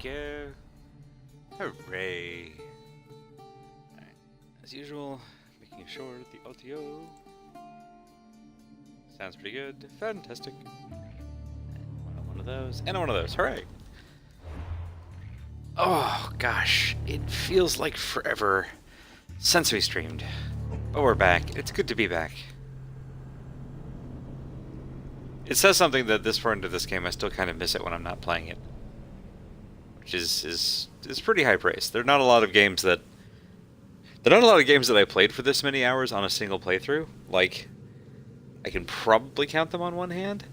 go. Hooray. Alright, as usual, making sure the audio sounds pretty good. Fantastic. One of those, and one of those. Hooray. Oh, gosh. It feels like forever since we streamed. But we're back. It's good to be back. It says something that this far into this game, I still kind of miss it when I'm not playing it. Which is pretty high praise. There are not a lot of games that... I played for this many hours on a single playthrough. Like, I can probably count them on one hand.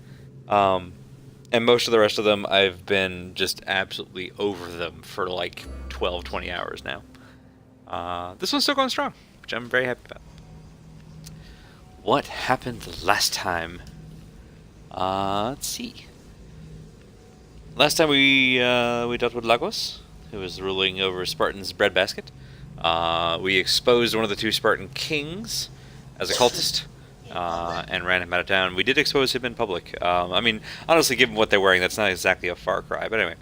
And most of the rest of them, I've been just absolutely over them for like 12, 20 hours now. This one's still going strong, which I'm very happy about. What happened last time? Let's see. Last time we dealt with Lagos, who was ruling over Spartan's breadbasket. We exposed one of the two Spartan kings as a cultist. And ran him out of town. We did expose him in public. I mean, honestly, given what they're wearing, that's not exactly a far cry. But anyway,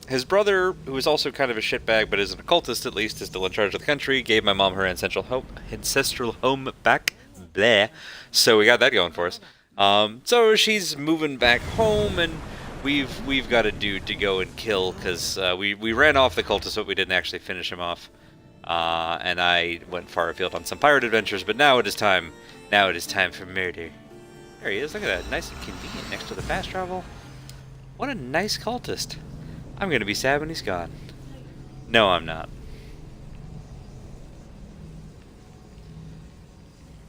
his brother, who is also kind of a shitbag, but is an occultist at least, is still in charge of the country, gave my mom her ancestral home back. Bleh. So we got that going for us. So she's moving back home, and we've got a dude to go and kill, because we ran off the cultist, but we didn't actually finish him off. And I went far afield on some pirate adventures, but now it is time. Now it is time for murder. There he is. Look at that. Nice and convenient next to the fast travel. What a nice cultist. I'm going to be sad when he's gone. No, I'm not.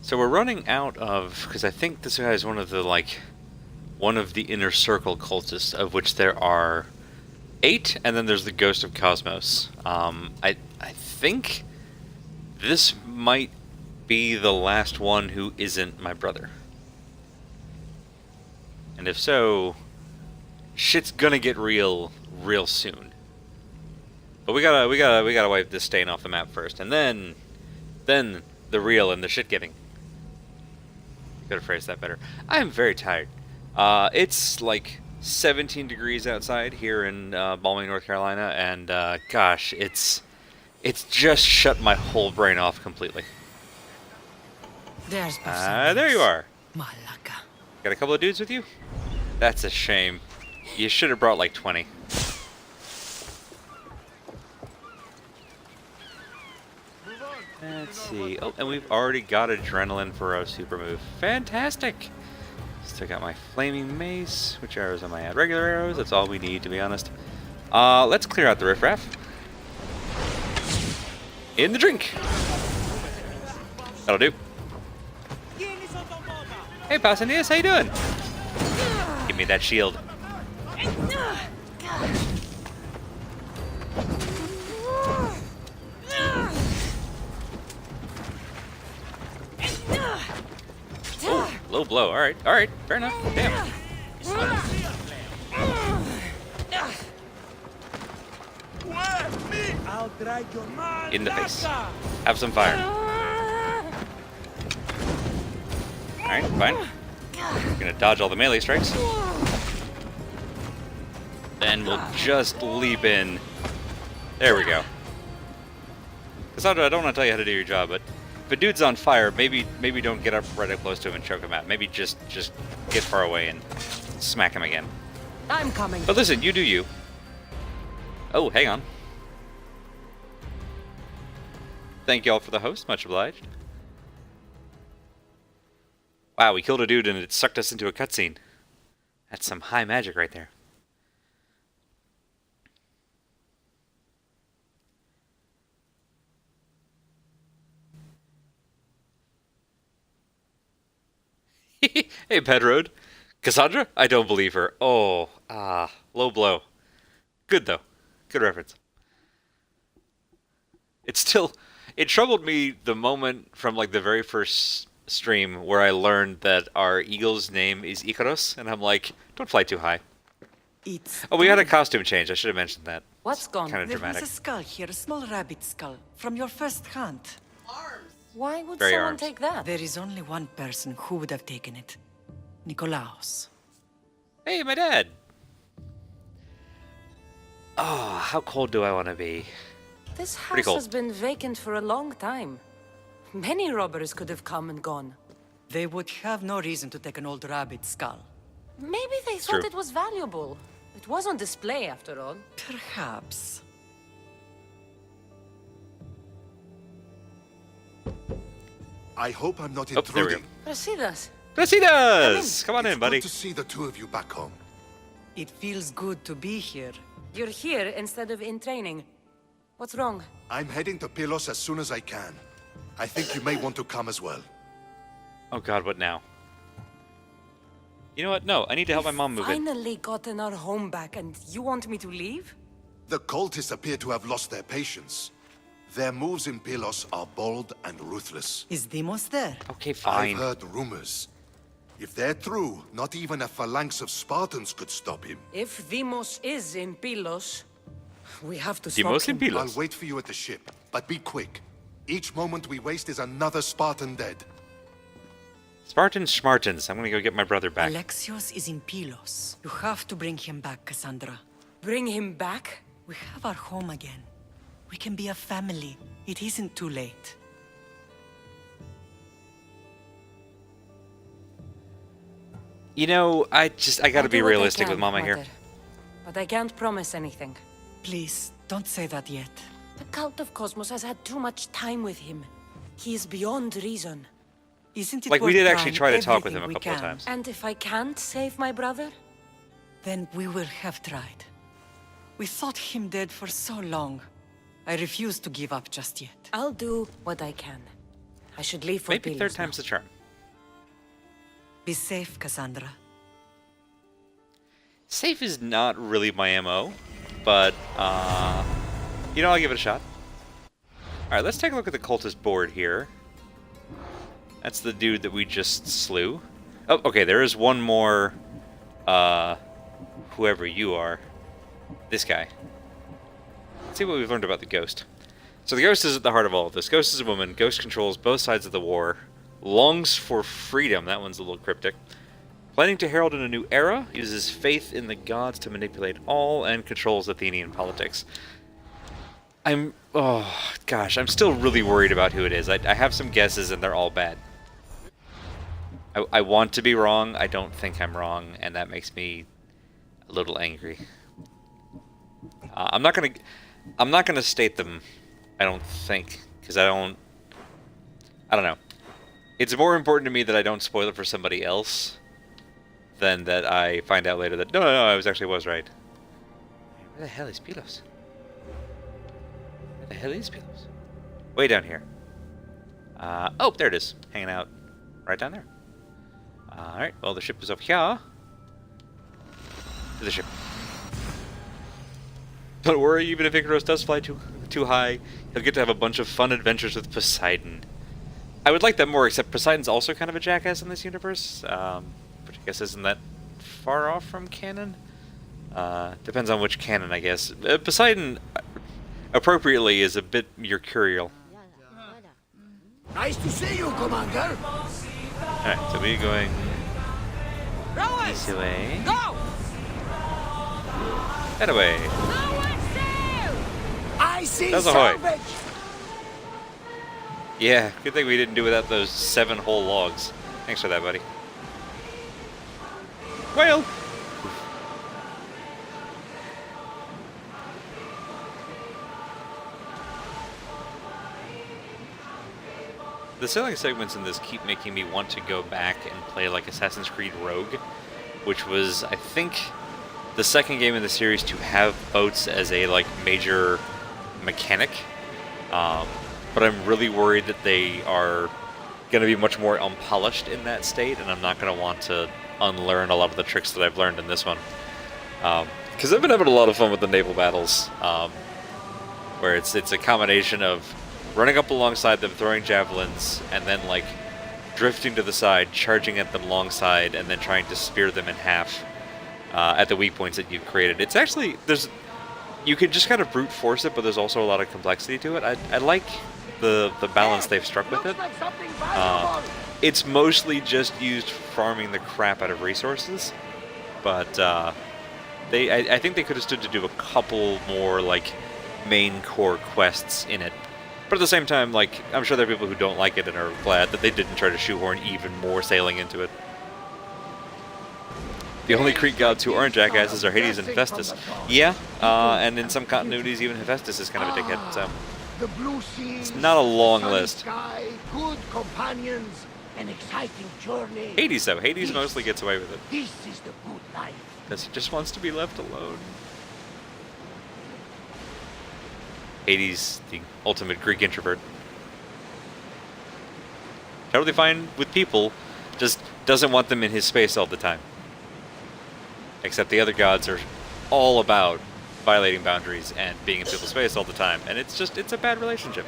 So we're running out of... Because I think this guy is one of the inner circle cultists, of which there are 8, and then there's the Ghost of Cosmos. I think this might be the last one who isn't my brother. And if so, shit's gonna get real soon. But we gotta wipe this stain off the map first, and then the real and the shit getting. Could have phrased that better. I am very tired. It's like 17 degrees outside here in balmy North Carolina, and gosh, it's just shut my whole brain off completely. There you are. Malaka. Got a couple of dudes with you? That's a shame. You should have brought like 20. Let's see. Oh, and we've already got adrenaline for our super move. Fantastic! Still got my flaming mace. Which arrows am I at? Regular arrows? That's all we need, to be honest. Let's clear out the riffraff. In the drink! That'll do. Hey, Pausanias, how you doing? Give me that shield. Oh, low blow. Alright, fair enough. Damn. In the face. Have some fire. Alright, fine. Gonna dodge all the melee strikes. Then we'll just leap in. There we go. Cassandra, I don't want to tell you how to do your job, but if a dude's on fire, maybe don't get up right up close to him and choke him out. Maybe just get far away and smack him again. I'm coming. But listen, you do you. Oh, hang on. Thank y'all for the host, much obliged. Wow, we killed a dude and it sucked us into a cutscene. That's some high magic right there. Hey, Pedroad. Cassandra? I don't believe her. Oh, low blow. Good, though. Good reference. It troubled me the moment from, like, the very first stream where I learned that our eagle's name is Icarus, and I'm like, don't fly too high. Oh, we had a costume change. I should have mentioned that. What's gone? Kind of There dramatic. was a skull here, a small rabbit skull, from your first hunt. Why would Very someone armed. take that? There is only one person who would have taken it. Nikolaos. Hey, my dad. Oh, how cold do I want to be? This Pretty house cold. has been vacant for a long time. Many robbers could have come and gone. They would have no reason to take an old rabbit skull. Maybe they It's thought true. it was valuable. It was on display, after all. Perhaps. I hope I'm not Oh, there we go. intruding. Presidas. Besides! Come on It's in, buddy. good to see the two of you back home. It feels good to be here. You're here instead of in training. What's wrong? I'm heading to Pylos as soon as I can. I think you may want to come as well. Oh god, what now? You know what? No, I need to help my mom move in. Finally gotten our home back, and you want me to leave? The cultists appear to have lost their patience. Their moves in Pylos are bold and ruthless. Is Demos there? Okay, I've fine. heard rumors. If they're true, not even a phalanx of Spartans could stop him. If Demos is in Pylos, we have to Demos stop in him. Pylos. I'll wait for you at the ship, but be quick. Each moment we waste is another Spartan dead. Spartans, Schmartans. I'm gonna go get my brother back. Alexios is in Pylos. You have to bring him back, Cassandra. Bring him back? We have our home again. We can be a family. It isn't too late. You know, I gotta I'll be do what I realistic with can, Mama here. Mother. But I can't promise anything. Please, don't say that yet. The Cult of Cosmos has had too much time with him. He is beyond reason. Isn't it Like, we worth did actually trying try to talk with him everything a we couple of can? times. And if I can't save my brother? Then we will have tried. We thought him dead for so long. I refuse to give up just yet. I'll do what I can. I should leave for Maybe Pylos third now. time's the charm. Be safe, Cassandra. Safe is not really my MO, but, you know, I'll give it a shot. Alright, let's take a look at the cultist board here. That's the dude that we just slew. Oh, okay, there is one more, whoever you are. This guy. Let's see what we've learned about the Ghost. So the Ghost is at the heart of all of this. Ghost is a woman. Ghost controls both sides of the war. Longs for freedom. That one's a little cryptic. Planning to herald in a new era. Uses faith in the gods to manipulate all and controls Athenian politics. Oh, gosh, I'm still really worried about who it is. I have some guesses and they're all bad. I want to be wrong. I don't think I'm wrong, and that makes me a little angry. I'm not gonna state them, I don't think, because I don't know. It's more important to me that I don't spoil it for somebody else than that I find out later that no, I was right. Where the hell is Pylos? Where the hell is Pylos? Way down here. Oh, there it is, hanging out right down there. All right, well the ship is up here. To the ship. Don't worry, even if Icarus does fly too high, he'll get to have a bunch of fun adventures with Poseidon. I would like that more, except Poseidon's also kind of a jackass in this universe, which I guess isn't that far off from canon. Depends on which canon, I guess. Poseidon, appropriately, is a bit mercurial. Nice to see you, Commander. Alright, so we're going this way. Go! That way. I see That's ahoy. salvage. Yeah, good thing we didn't do without those 7 whole logs. Thanks for that, buddy. Whale! The sailing segments in this keep making me want to go back and play like Assassin's Creed Rogue, which was, I think, the second game in the series to have boats as a like major mechanic. But I'm really worried that they are going to be much more unpolished in that state, and I'm not going to want to unlearn a lot of the tricks that I've learned in this one. Because I've been having a lot of fun with the naval battles, where it's a combination of running up alongside them, throwing javelins, and then like drifting to the side, charging at them alongside, and then trying to spear them in half at the weak points that you've created. It's actually, you could just kind of brute force it, but there's also a lot of complexity to it. I like the balance they've struck with it. Looks like something valuable. It's mostly just used farming the crap out of resources, but I think they could have stood to do a couple more like main core quests in it. But at the same time, like, I'm sure there are people who don't like it and are glad that they didn't try to shoehorn even more sailing into it. The only Greek gods who aren't jackasses are Hades and Hephaestus. Yeah, and in some continuities, even Hephaestus is kind of a dickhead, so... The blue sea, It's not a long sunny list. Sky, good companions, an exciting journey. Hades, though. Hades mostly gets away with it. This is the good life. Because he just wants to be left alone. Hades, the ultimate Greek introvert. Totally fine with people, just doesn't want them in his space all the time. Except the other gods are all about violating boundaries and being in people's space all the time, and it's a bad relationship.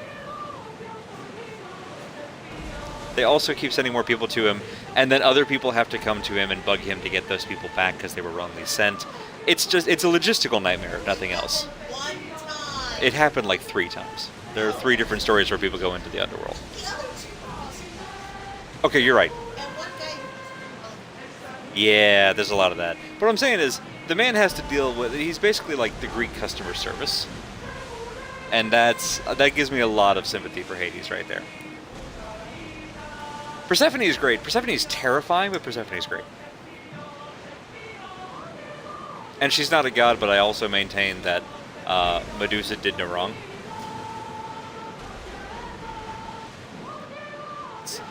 They also keep sending more people to him, and then other people have to come to him and bug him to get those people back because they were wrongly sent. It's a logistical nightmare, if nothing else. It happened like 3 times. There are 3 different stories where people go into the underworld. Okay, you're right. Yeah, there's a lot of that. But what I'm saying is, the man has to deal with... He's basically like the Greek customer service. And that gives me a lot of sympathy for Hades right there. Persephone is great. Persephone is terrifying, but Persephone is great. And she's not a god, but I also maintain that Medusa did no wrong. It's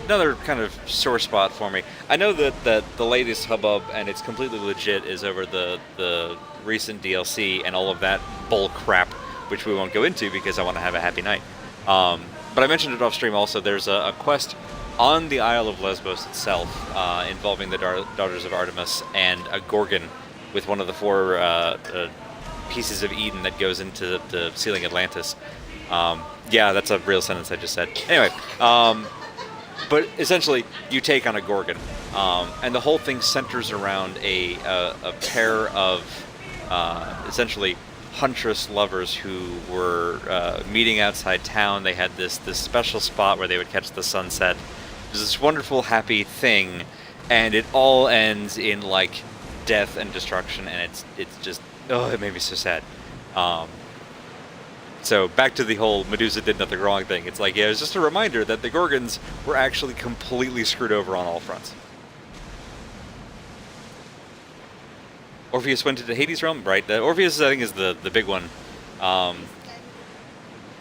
another kind of sore spot for me. I know that the latest hubbub, and it's completely legit, is over the recent DLC and all of that bull crap, which we won't go into because I want to have a happy night. But I mentioned it off stream also. There's a quest on the Isle of Lesbos itself involving the Daughters of Artemis and a Gorgon with one of the 4 pieces of Eden that goes into the sealing Atlantis. Yeah, that's a real sentence I just said. Anyway, but essentially, you take on a Gorgon, and the whole thing centers around a pair of essentially huntress lovers who were meeting outside town. They had this special spot where they would catch the sunset. It was this wonderful, happy thing, and it all ends in like death and destruction, and it's just, oh, it made me so sad. So back to the whole Medusa did nothing wrong thing. It's like, yeah, it was just a reminder that the Gorgons were actually completely screwed over on all fronts. Orpheus went into Hades' realm, right? Orpheus, I think, is the big one.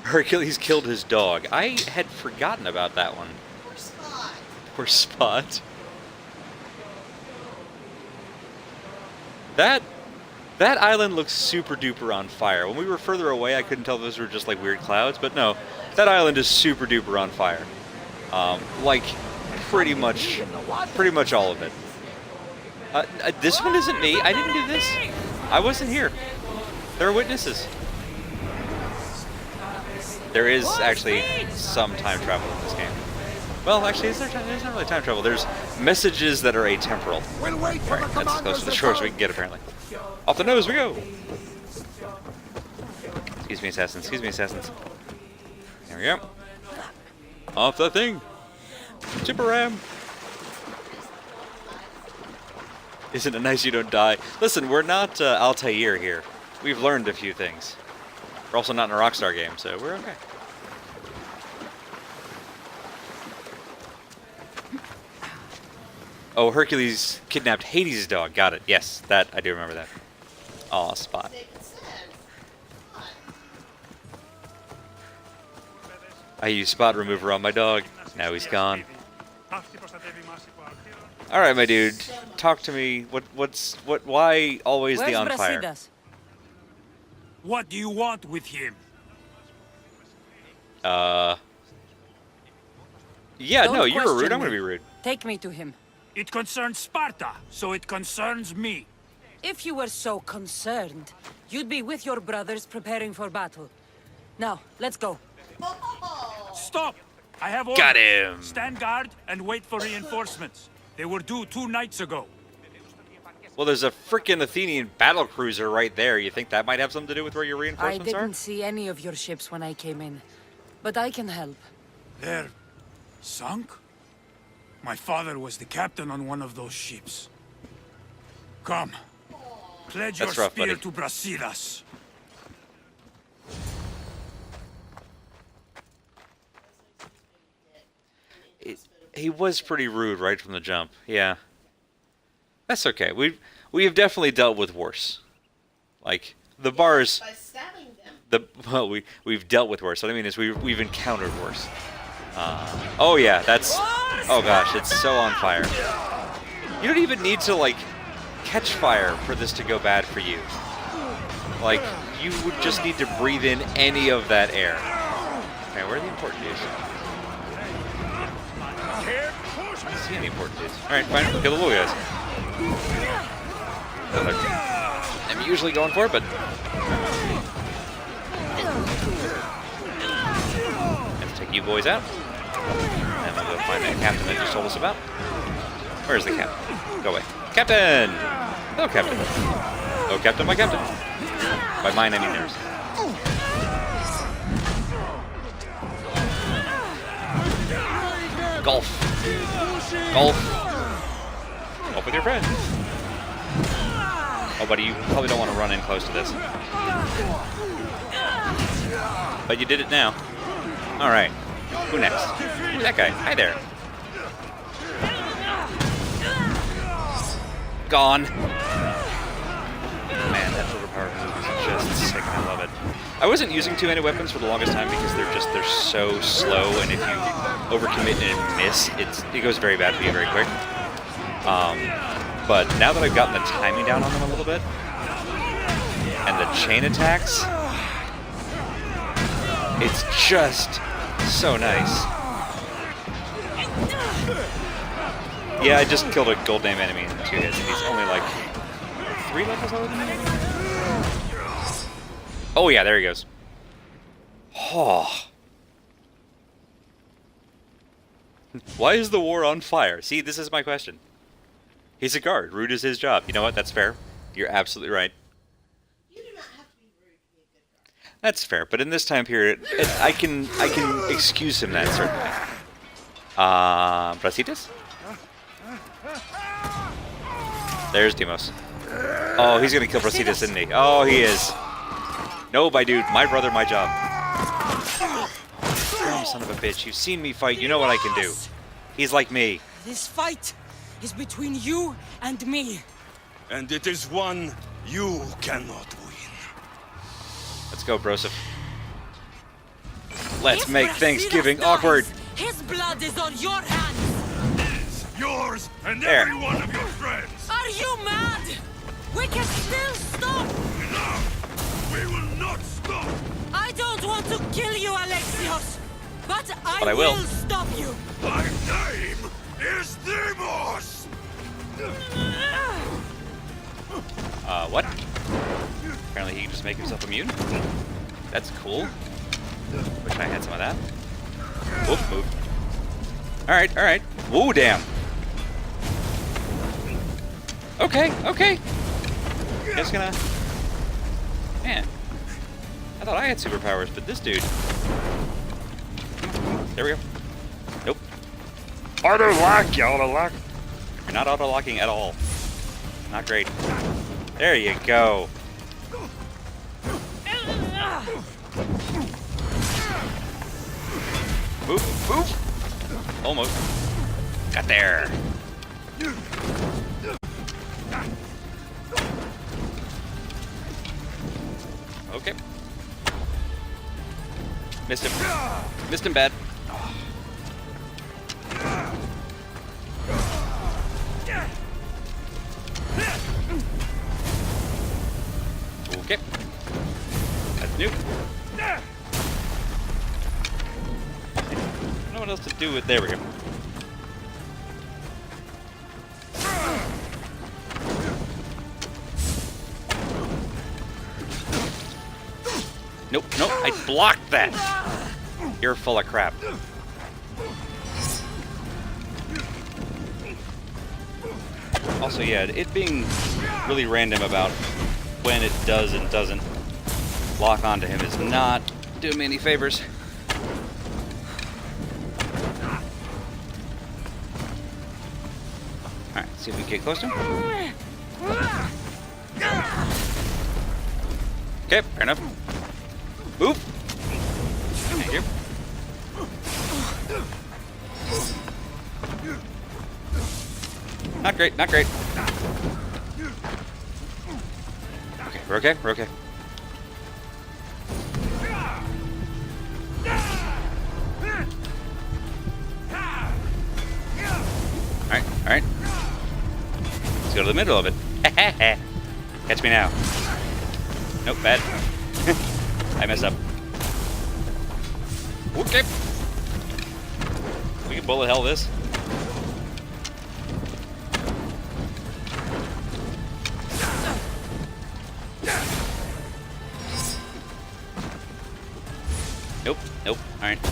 Hercules killed his dog. I had forgotten about that one. Poor Spot. That island looks super duper on fire. When we were further away, I couldn't tell if those were just like weird clouds, but no, that island is super duper on fire. Like pretty much all of it. This one isn't me. I didn't do this. I wasn't here. There are witnesses. There is actually some time travel in this game. Well, actually, there's not really time travel. There's messages that are atemporal. We'll wait for Right, the that's as close to the commanders shore as to we can get, apparently. Off the nose we go! Excuse me, assassins. Excuse me, assassins. There we go. Off the thing! Super Ram! Isn't it nice you don't die? Listen, we're not Altair here. We've learned a few things. We're also not in a Rockstar game, so we're okay. Oh, Hercules kidnapped Hades' dog. Got it. Yes, that I do remember that. Aw, Spot. I used Spot Remover on my dog. Now he's gone. All right, my dude. Talk to me. Why always Where's the on fire? Brasidas? What do you want with him? Yeah, Don't no, you're rude. question I'm gonna me. be rude. Take me to him. It concerns Sparta, so it concerns me. If you were so concerned, you'd be with your brothers preparing for battle. Now, let's go. Stop! I have orders. Got him. Stand guard and wait for reinforcements. They were due 2 nights ago. Well, there's a freaking Athenian battle cruiser right there. You think that might have something to do with where your I reinforcements didn't see any of your ships when I came in, but I can help. They're sunk? My father was the captain on one of those ships. Come. Pledge That's your rough, spear buddy. to Brasidas. He was pretty rude right from the jump. Yeah. That's okay. We have definitely dealt with worse. Like the bars. By stabbing them. Well, we've dealt with worse. What I mean is we've encountered worse. Oh yeah, that's. Oh gosh, it's so on fire. You don't even need to like catch fire for this to go bad for you. Like you would just need to breathe in any of that air. Okay, where are the important dudes? I don't see any important dudes. All right, fine. We'll kill the little guys. I'm usually going for it, but. Let's take you boys out. And we'll go find that captain that just told us about. Where's the captain? Go away. Captain! Hello, Captain. Oh, Captain, my Captain. By mine, I mean theirs. Golf. Golf. Golf with your friends. Oh, buddy, you probably don't want to run in close to this. But you did it now. Alright. Who next? Ooh, that guy. Hi there. Gone. Man, that overpowered move is just sick. I love it. I wasn't using too many weapons for the longest time because they're so slow, and if you overcommit and miss, it goes very bad for you very quick. But now that I've gotten the timing down on them a little bit, and the chain attacks, it's just so nice. Yeah, I just killed a gold name enemy in 2 hits, and he's only like 3 levels lower than me. Oh yeah, there he goes. Oh. Why is the war on fire? See, this is my question. He's a guard. Rude is his job. You know what? That's fair. You're absolutely right. You do not have to be rude to be a good guard. That's fair. But in this time period, I can excuse him that certainly. Brasidas? There's Demos. Oh, he's gonna kill Brasidas, isn't he? Oh, he is. No, my dude. My brother, my job. Damn son of a bitch. You've seen me fight. You know what I can do. He's like me. This fight is between you and me. And it is one you cannot win. Let's go, Broseph. Let's If make Brasidas Thanksgiving dies, awkward. His blood is on your hands. Yours and There. every one of your friends. Are you mad? We can still stop. Enough! We will not stop! I don't want to kill you, Alexios, but But I will. stop you. My name is Demos! What? Apparently he can just make himself immune? That's cool. Wish I had some of that. Whoop, move. Alright, alright. Whoa, damn. Okay, okay. Just gonna... Man. I thought I had superpowers, but this dude... There we go. Nope. Auto-lock, you auto-lock. You're not auto-locking at all. Not great. There you go. Move, move. Almost. Got there. Okay. Missed him. Missed him bad. Okay. That's new. I don't know what else to do with. There we go. Nope, nope, I blocked that. You're full of crap. Also, yeah, it being really random about when it does and doesn't lock onto him is not doing me any favors. Alright, see if we can get close to him. Okay, fair enough. Move. Thank you. Not great, not great. Okay, we're okay, we're okay. Alright, alright. Let's go to the middle of it. Catch me now. Nope, bad. I messed up. Okay. We can bullet hell this. Nope, nope, alright.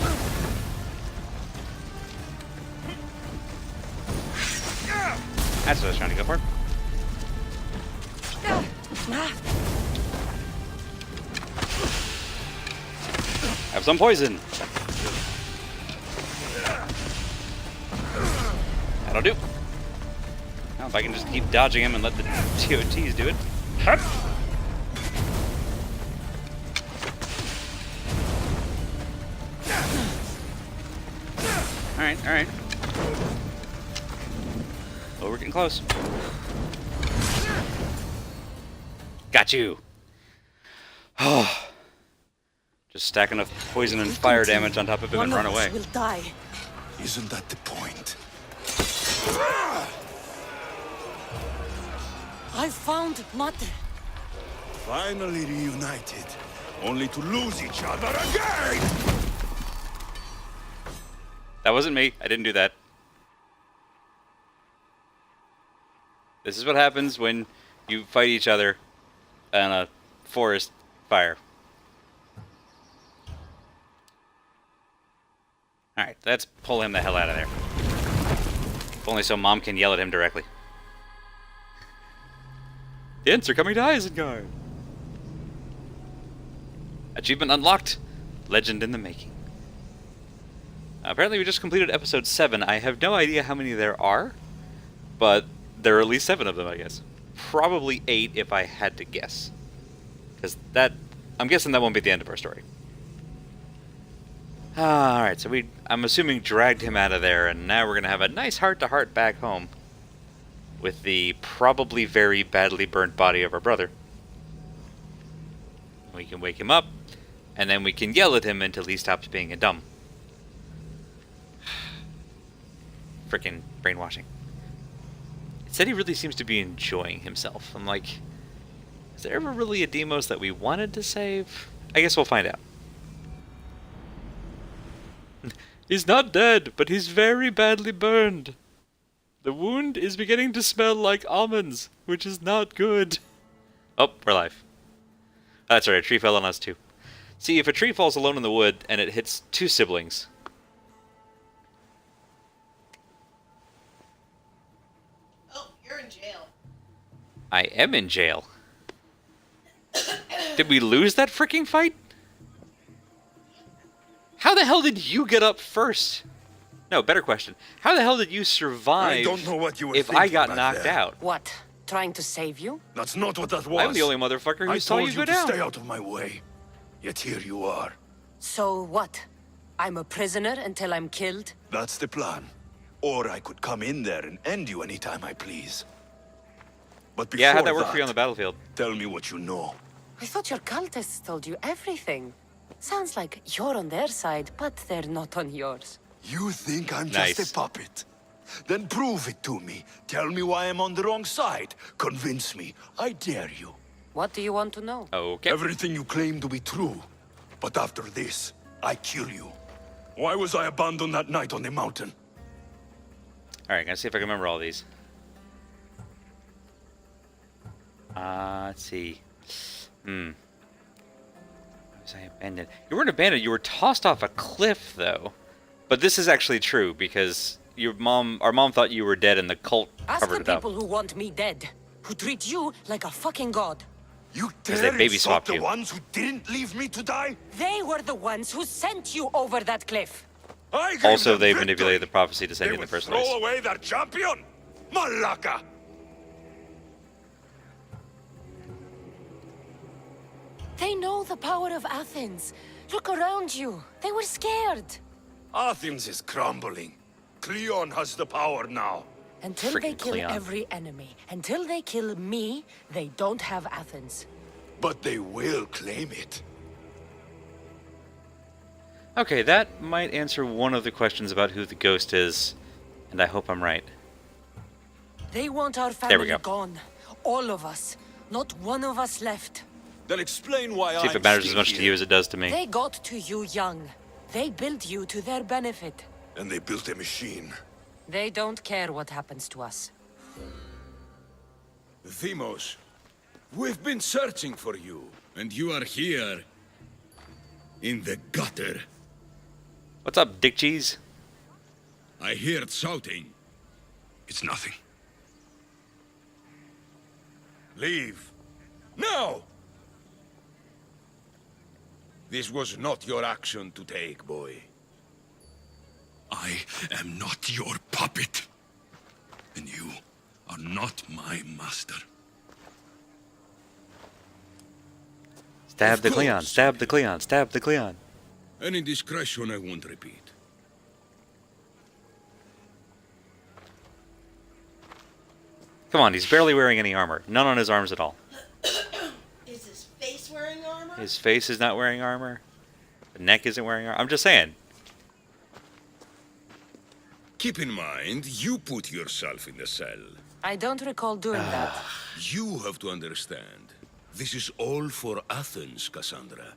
That's what I was trying to go for. Have some poison. That'll do. Now if I can just keep dodging him and let the TOTs do it. Hup. Alright, alright. Oh, we're getting close. Got you. Oh. Just stack enough poison and fire damage on top of him and run away. Will die. Isn't that the point? I found Mother. Finally reunited, only to lose each other again! That wasn't me. I didn't do that. This is what happens when you fight each other on a forest fire. Alright, let's pull him the hell out of there. If only so Mom can yell at him directly. The Ents are coming to Isengard! Achievement unlocked. Legend in the making. Apparently we just completed episode 7. I have no idea how many there are, but there are at least 7 of them, I guess. Probably 8 if I had to guess. Because that... I'm guessing that won't be the end of our story. Alright, so I'm assuming dragged him out of there, and now we're going to have a nice heart-to-heart back home with the probably very badly burnt body of our brother. We can wake him up, and then we can yell at him until he stops being a dumb. Frickin' brainwashing. It said he really seems to be enjoying himself. I'm like, is there ever really a Demos that we wanted to save? I guess we'll find out. He's not dead, but he's very badly burned. The wound is beginning to smell like almonds, which is not good. Oh, we're alive. That's right, a tree fell on us too. See, if a tree falls alone in the wood and it hits 2 siblings... Oh, you're in jail. I am in jail. Did we lose that freaking fight? How the hell did you get up first? No, better question. How the hell did you survive I don't know what you were if I thinking got back knocked there. out? What? Trying to save you? That's not what that was. I'm the only motherfucker who I saw told you go to down. stay out of my way. Yet here you are. So what? I'm a prisoner until I'm killed? That's the plan. Or I could come in there and end you anytime I please. But before Yeah, how'd that work for you on the battlefield? Tell me what you know. I thought your cultists told you everything. Sounds like you're on their side, but they're not on yours. You think I'm Nice. just a puppet? Then prove it to me. Tell me why I'm on the wrong side. Convince me. I dare you. What do you want to know? Okay. Everything you claim to be true. But after this, I kill you. Why was I abandoned that night on the mountain? Alright, gonna see if I can remember all these. Let's see. Was I abandoned? You weren't abandoned, you were tossed off a cliff, though. But this is actually true, because our mom thought you were dead and the cult Ask covered the it up. people who want me dead, who treat you like a fucking god. You 'Cause dare they baby insult swapped the you. ones who didn't leave me to die? They were the ones who sent you over that cliff. I gave Also, them they victory. manipulated the prophecy to send They you in the would first throw place. away their champion? Malaka! know the power of Athens. Look around you. They were scared. Athens is crumbling. Cleon has the power now. Until they Freaking kill Cleon. every enemy. Until they kill me, they don't have Athens. But they will claim it. Okay, that might answer one of the questions about who the ghost is, and I hope I'm right. They want our There we family go. gone. All of us. Not one of us left. Then explain why See if it matters as much to you as it does to me. They got to you young. They built you to their benefit. And they built a machine. They don't care what happens to us. Themos, we've been searching for you. And you are here. In the gutter. What's up, Dick Cheese? I heard shouting. It's nothing. Leave. Now! This was not your action to take, boy. I am not your puppet. And you are not my master. Stab Of the Cleon, course. stab the Cleon, stab the Cleon. Any discretion I won't repeat. Come on, he's barely wearing any armor. None on his arms at all. Is his face wearing armor? His face is not wearing armor. The neck isn't wearing armor. I'm just saying. Keep in mind, you put yourself in the cell. I don't recall doing that. You have to understand. This is all for Athens, Cassandra.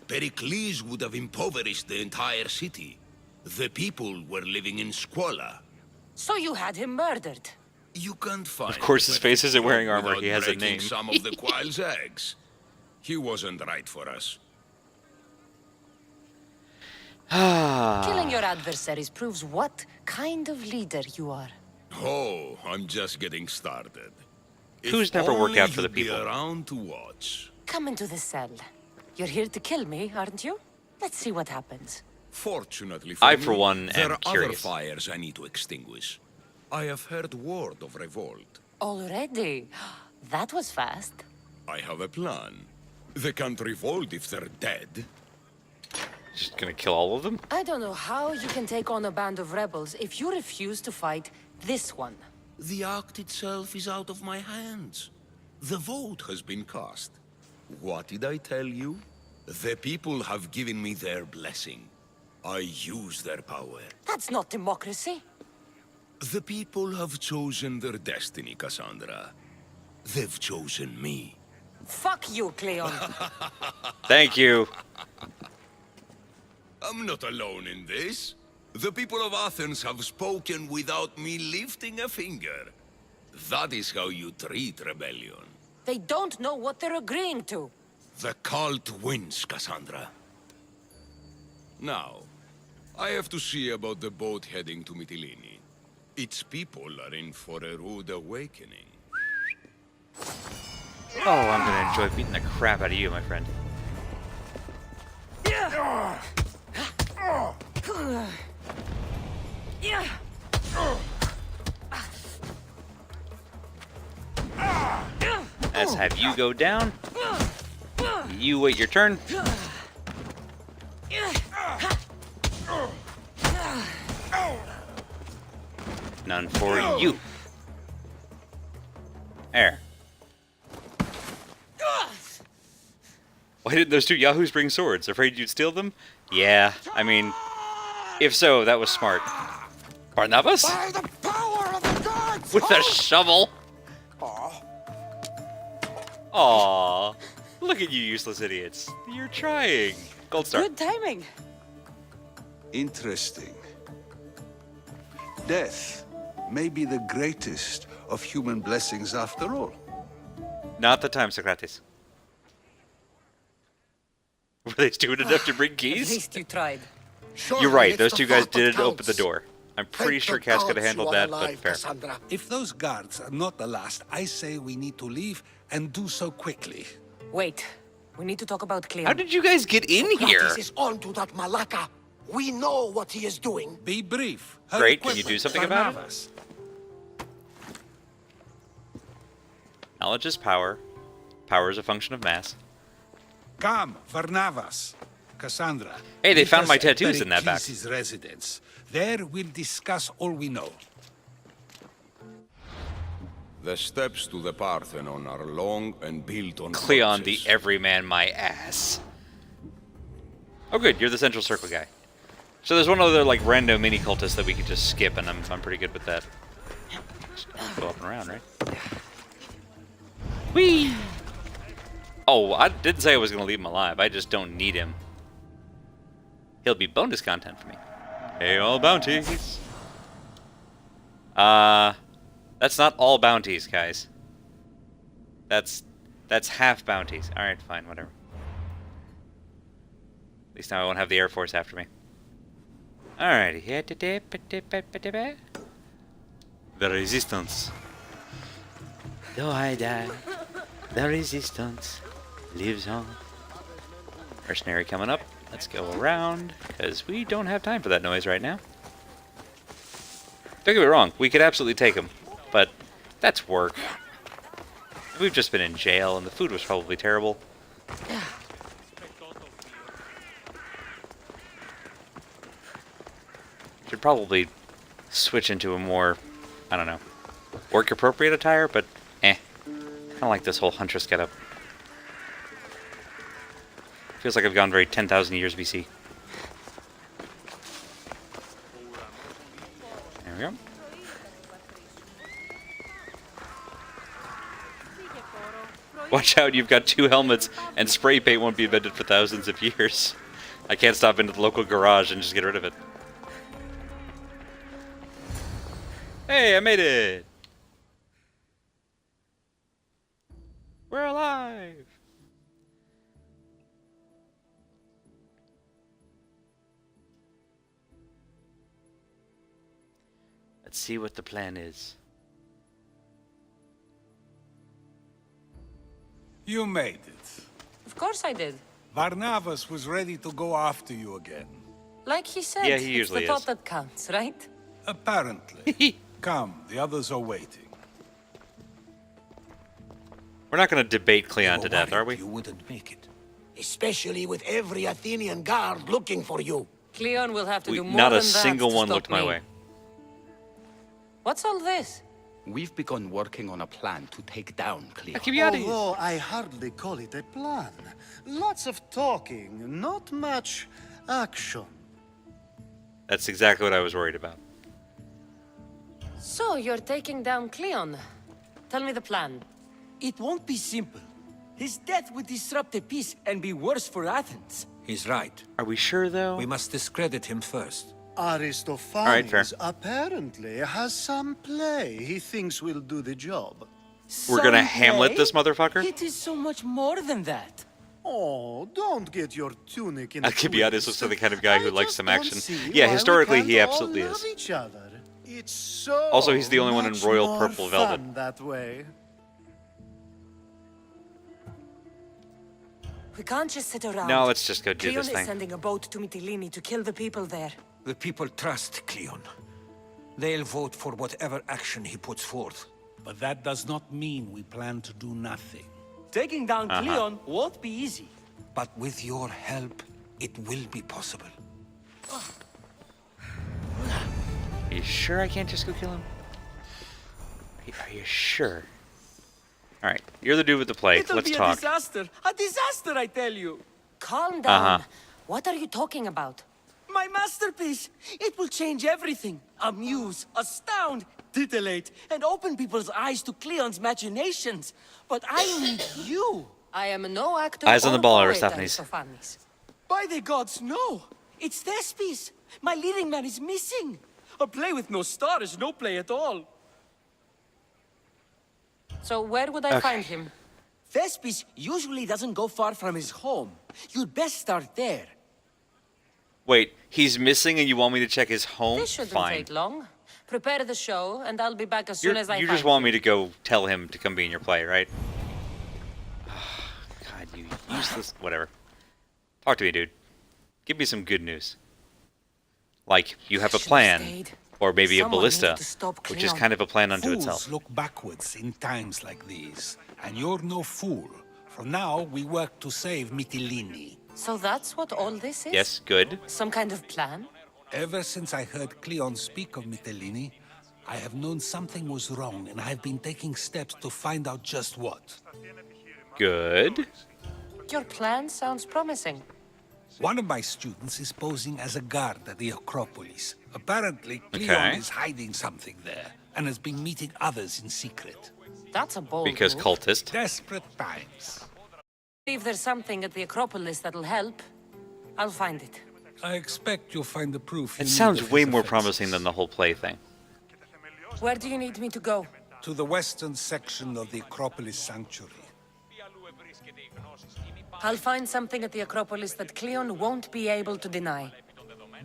Pericles would have impoverished the entire city. The people were living in squalor. So you had him murdered. You can't find. Of course his a face isn't wearing dog armor, he without has a breaking name. Some of the quail's eggs. He wasn't right for us. Killing your adversaries proves what kind of leader you are. Oh, I'm just getting started. Who's If never worked only out for the you'd be people? around to watch. Come into the cell. You're here to kill me, aren't you? Let's see what happens. Fortunately for I, me, for one, there am are other curious. fires I need to extinguish. I have heard word of revolt. Already? That was fast. I have a plan. They can't revolt if they're dead. Just gonna kill all of them? I don't know how you can take on a band of rebels if you refuse to fight this one. The act itself is out of my hands. The vote has been cast. What did I tell you? The people have given me their blessing. I use their power. That's not democracy. The people have chosen their destiny, Cassandra. They've chosen me. Fuck you, Cleon. Thank you. I'm not alone in this. The people of Athens have spoken without me lifting a finger. That is how you treat rebellion. They don't know what they're agreeing to. The cult wins, Cassandra. Now, I have to see about the boat heading to Mytilene. Its people are in for a rude awakening. Oh, I'm gonna enjoy beating the crap out of you, my friend. Let's have you go down. You wait your turn. None for you. There. Why didn't those two yahoos bring swords? Afraid you'd steal them? Yeah, I mean, if so, that was smart. Barnabas? By the power of the gods! With a shovel? Aww. Look at you useless idiots. You're trying. Gold star. Good timing. Interesting. Death may be the greatest of human blessings after all. Not the time, Socrates. Were they stupid enough to bring At keys? least you tried. You're right, those two guys did open the door. I'm pretty sure Cass could have handled that, but fair. If those guards are not the last, I say we need to leave and do so quickly. Wait. We need to talk about Cleon. How did you guys get in here? Socrates is on to that Malaka. We know what he is doing. Be brief. Great, can you do something about it? Knowledge is power. Power is a function of mass. Come, Varnavas. Cassandra. Hey, they meet found us my at tattoos in that back. Pericles' residence. There we'll discuss all we know. The steps to the Parthenon are long and built on Cleon the corpses. everyman my ass. Oh good, you're the central circle guy. So there's one other like random mini cultist that we could just skip, and I'm pretty good with that. Just go up and around, right? Whee! Oh, I didn't say I was gonna leave him alive. I just don't need him. He'll be bonus content for me. Hey, all bounties. That's not all bounties, guys. That's half bounties. All right, fine, whatever. At least now I won't have the Air Force after me. Alrighty. The Resistance. Though I die, the Resistance lives on. Mercenary coming up. Let's go around, because we don't have time for that noise right now. Don't get me wrong, we could absolutely take him, but that's work. We've just been in jail, and the food was probably terrible. Should probably switch into a more, I don't know, work-appropriate attire, but kind of like this whole Huntress getup. Feels like I've gone very 10,000 years BC. There we go. Watch out, you've got 2 helmets, and spray paint won't be invented for thousands of years. I can't stop into the local garage and just get rid of it. Hey, I made it! We're alive! Let's see what the plan is. You made it. Of course I did. Varnavas was ready to go after you again. Like he said, Yeah, he it's usually the thought is. that counts, right? Apparently. Come, the others are waiting. We're not going to debate Cleon You to were death, are we? worried you wouldn't make it. Especially with every Athenian guard looking for you. Cleon will have to do more Not than a that single to one stop looked my me. way. What's all this? We've begun working on a plan to take down Cleo. Although I hardly call it a plan. Lots of talking, not much action. That's exactly what I was worried about. So, you're taking down Cleon. Tell me the plan. It won't be simple. His death would disrupt the peace and be worse for Athens. He's right. Are we sure, though? We must discredit him first. Aristophanes fair. apparently has some play he thinks will do the job. We're gonna Some Hamlet play? this motherfucker? It is so much more than that. Oh, don't get your tunic in a Alcibiades looks like the kind of guy who I likes just some don't action. see Yeah, why we historically he can't all absolutely love is. each other. It's so Also, he's the only one in much royal more purple velvet. fun that way. We can't just sit around. No, let's just go do Cleon this is thing. sending a boat to Mytilene to kill the people there. The people trust Cleon. They'll vote for whatever action he puts forth. But that does not mean we plan to do nothing. Taking down Cleon won't be easy. But with your help, it will be possible. Are you sure I can't just go kill him? Are you sure? Alright, you're the dude with the plague. It'll Let's be talk. a disaster. A disaster, I tell you. Calm down. Uh-huh. What are you talking about? My masterpiece. It will change everything. Amuse, astound, titillate, and open people's eyes to Cleon's machinations. But I need you. I am no actor Eyes on or the ball, poet, Aristophanes. Aristophanes. By the gods, no. It's Thespis. My leading man is missing. A play with no star is no play at all. So where would I find him? Thespis usually doesn't go far from his home. You'd best start there. Wait, he's missing and you want me to check his home? This shouldn't Fine. take long. Prepare the show, and I'll be back as soon as I You find just want him. me to go tell him to come be in your play, right? God, you useless... Whatever. Talk to me, dude. Give me some good news. Like, you have a plan. Or maybe a Someone ballista, needs to stop which is Cleon. kind of a plan unto Fools itself. look backwards in times like these. And you're no fool. For now, we work to save Mytilene. So that's what all this is? Yes, good. Some kind of plan? Ever since I heard Cleon speak of Mytilene, I have known something was wrong, and I have been taking steps to find out just what. Good. Your plan sounds promising. One of my students is posing as a guard at the Acropolis. Apparently, Cleon is hiding something there, and has been meeting others in secret. That's a bold Because move. cultist. Desperate times. If there's something at the Acropolis that'll help, I'll find it. I expect you'll find the proof. It sounds way more promising than the whole play thing. Where do you need me to go? To the western section of the Acropolis Sanctuary. I'll find something at the Acropolis that Cleon won't be able to deny.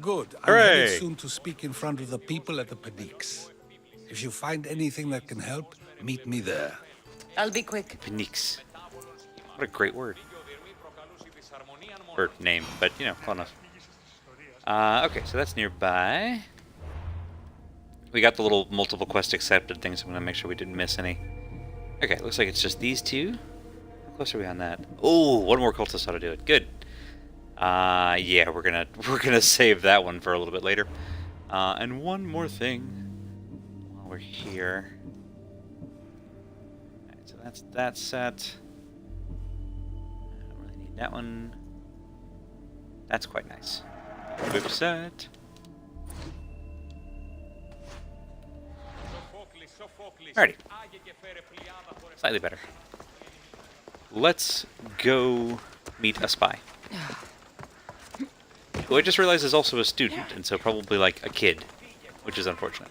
Good. I'm Hooray! ready soon to speak in front of the people at the Pnyx. If you find anything that can help, meet me there. I'll be quick. Pnyx. What a great word. Or name, but you know, close enough. Okay, so that's nearby. We got the little multiple quest accepted things. I'm gonna make sure we didn't miss any. Okay, looks like it's just these two. How close are we on that? Oh, one more cultist ought to do it. Good. Yeah, we're gonna save that one for a little bit later. And one more thing while we're here. Alright, so that's that set. I don't really need that one. That's quite nice. Whip set. Alrighty. Slightly better. Let's go meet a spy. Who I just realized is also a student, and so probably like a kid, which is unfortunate.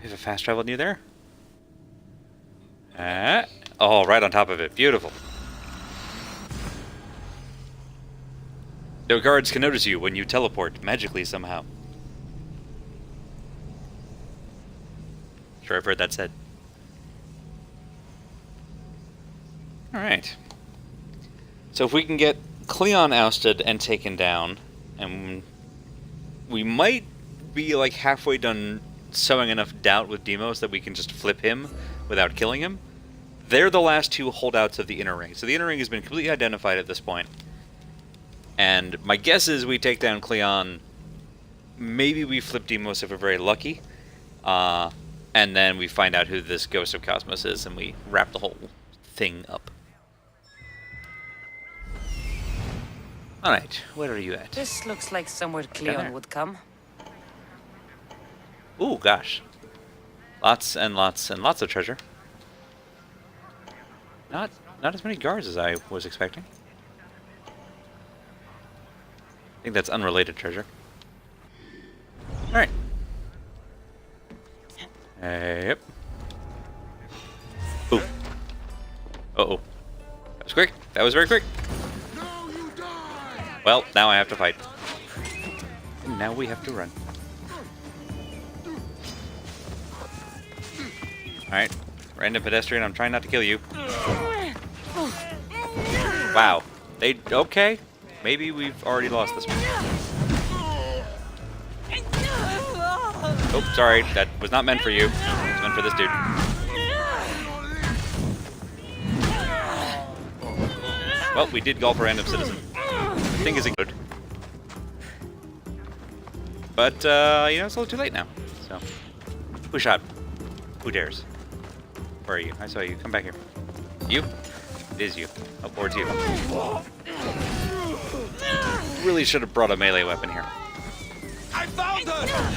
We have a fast travel near there. Oh, right on top of it. Beautiful. No guards can notice you when you teleport magically somehow. Sure, I've heard that said. Alright. So if we can get Cleon ousted and taken down, and we might be like halfway done sowing enough doubt with Deimos that we can just flip him without killing him, they're the last two holdouts of the Inner Ring. So the Inner Ring has been completely identified at this point. And my guess is we take down Cleon, maybe we flip Deimos if we're very lucky, and then we find out who this Ghost of Cosmos is, and we wrap the whole thing up. Alright, where are you at? This looks like somewhere Cleon would come. Ooh, gosh. Lots and lots and lots of treasure. Not as many guards as I was expecting. I think that's unrelated treasure. Alright. Yep. Ooh. Uh-oh. That was quick. That was very quick. Well, now I have to fight. And now we have to run. Alright. Random pedestrian, I'm trying not to kill you. Wow. Okay. Maybe we've already lost this one. Oh, sorry. That was not meant for you. It was meant for this dude. Well, we did golf a random citizen. I think is good. But, you know, it's a little too late now. So, who shot? Who dares? Where are you? I saw you. Come back here. You? It is you. Oh, or it's you. Really should have brought a melee weapon here. I found her!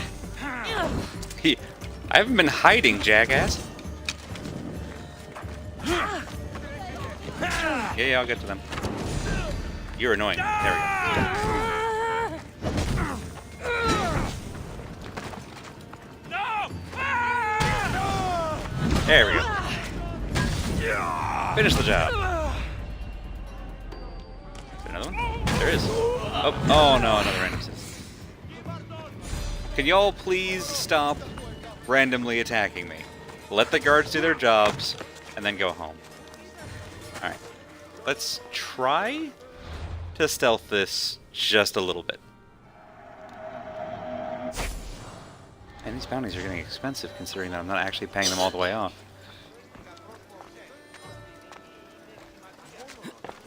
I haven't been hiding, jackass. Yeah, I'll get to them. You're annoying. There we go. There we go. Finish the job. Is there another one? There is. Oh no, another random citizen. Can y'all please stop randomly attacking me? Let the guards do their jobs, and then go home. Alright. Let's try to stealth this just a little bit. And these bounties are getting expensive considering that I'm not actually paying them all the way off.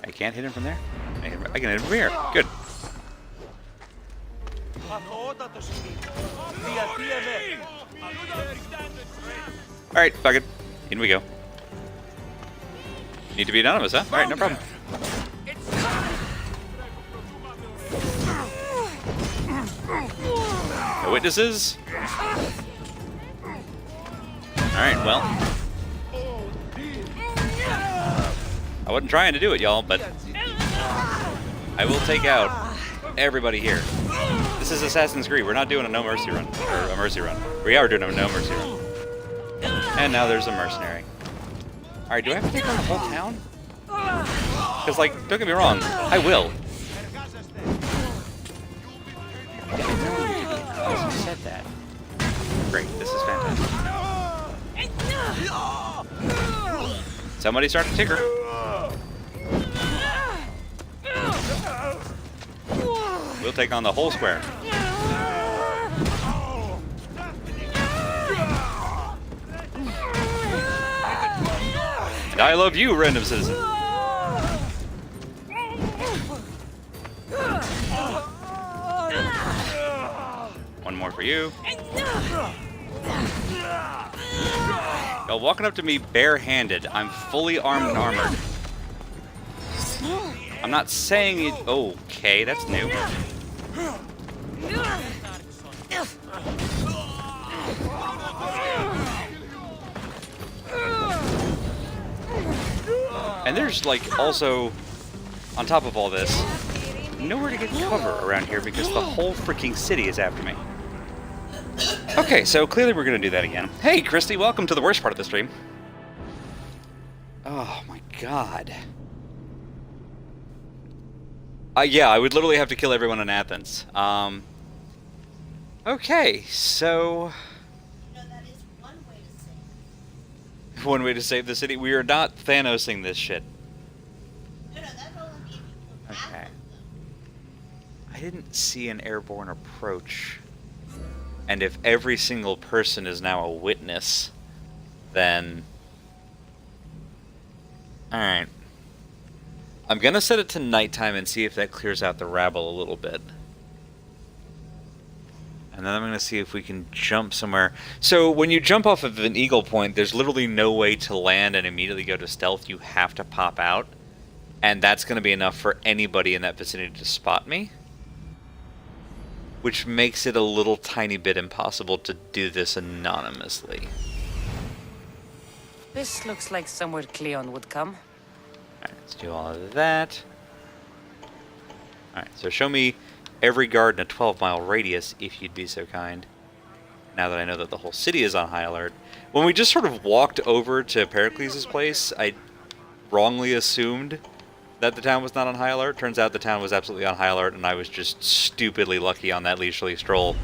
I can't hit him from there? I can hit him from here. Good. Alright, fuck it. In we go. Need to be anonymous, huh? Alright, no problem. No witnesses? Alright, well. I wasn't trying to do it, y'all, but I will take out everybody here. This is Assassin's Creed. We're not doing a no mercy run. Or a mercy run. We are doing a no mercy run. And now there's a mercenary. Alright, do I have to take on the whole town? Because, like, don't get me wrong, I will. You said that. Great, this is fantastic. Somebody start a ticker. We'll take on the whole square. And I love you, random citizen. One more for you. Y'all walking up to me barehanded. I'm fully armed and armored. I'm not saying it. Okay, that's new. And there's like also, on top of all this, nowhere to get cover around here because the whole freaking city is after me. Okay, so clearly we're going to do that again. Hey, Christy, welcome to the worst part of the stream. Oh my god. Yeah, I would literally have to kill everyone in Athens. Okay, so... One way to save the city. We are not Thanosing this shit. Okay. I didn't see an airborne approach. And if every single person is now a witness, then... Alright. I'm gonna set it to nighttime and see if that clears out the rabble a little bit. And then I'm gonna see if we can jump somewhere. So when you jump off of an eagle point, there's literally no way to land and immediately go to stealth. You have to pop out. And that's gonna be enough for anybody in that vicinity to spot me. Which makes it a little tiny bit impossible to do this anonymously. This looks like somewhere Cleon would come. Alright, let's do all of that. Alright, so show me every guard in a 12-mile radius, if you'd be so kind. Now that I know that the whole city is on high alert. When we just sort of walked over to Pericles' place, I wrongly assumed that the town was not on high alert. Turns out the town was absolutely on high alert, and I was just stupidly lucky on that leisurely stroll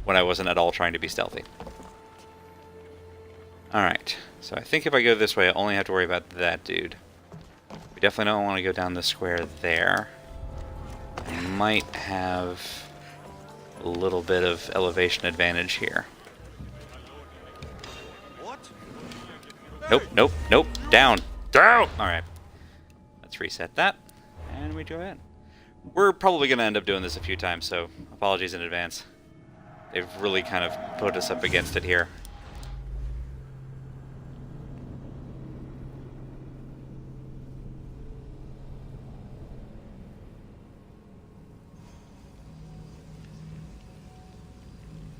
when I wasn't at all trying to be stealthy. Alright, so I think if I go this way, I only have to worry about that dude. We definitely don't want to go down the square there. I might have a little bit of elevation advantage here. Nope, nope, nope. Down. Down! Alright. Let's reset that. And we go ahead. We're probably going to end up doing this a few times, so apologies in advance. They've really kind of put us up against it here.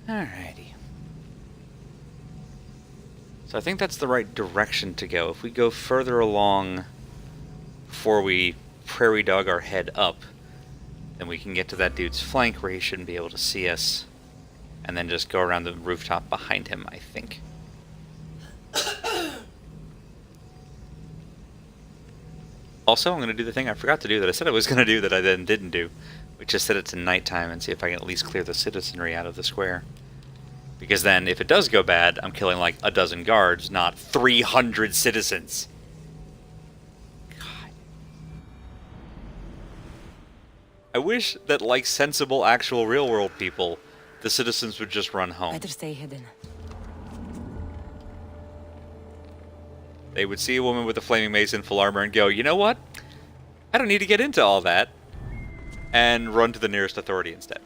Alrighty. So I think that's the right direction to go. If we go further along before we prairie dog our head up, then we can get to that dude's flank where he shouldn't be able to see us, and then just go around the rooftop behind him, I think. Also, I'm going to do the thing I forgot to do that I said I was going to do that I then didn't do, which is set it to nighttime and see if I can at least clear the citizenry out of the square. Because then, if it does go bad, I'm killing like a dozen guards, not 300 citizens. God. I wish that, like sensible, actual, real-world people, the citizens would just run home. Better stay hidden. They would see a woman with a flaming mace in full armor and go, you know what? I don't need to get into all that. And run to the nearest authority instead.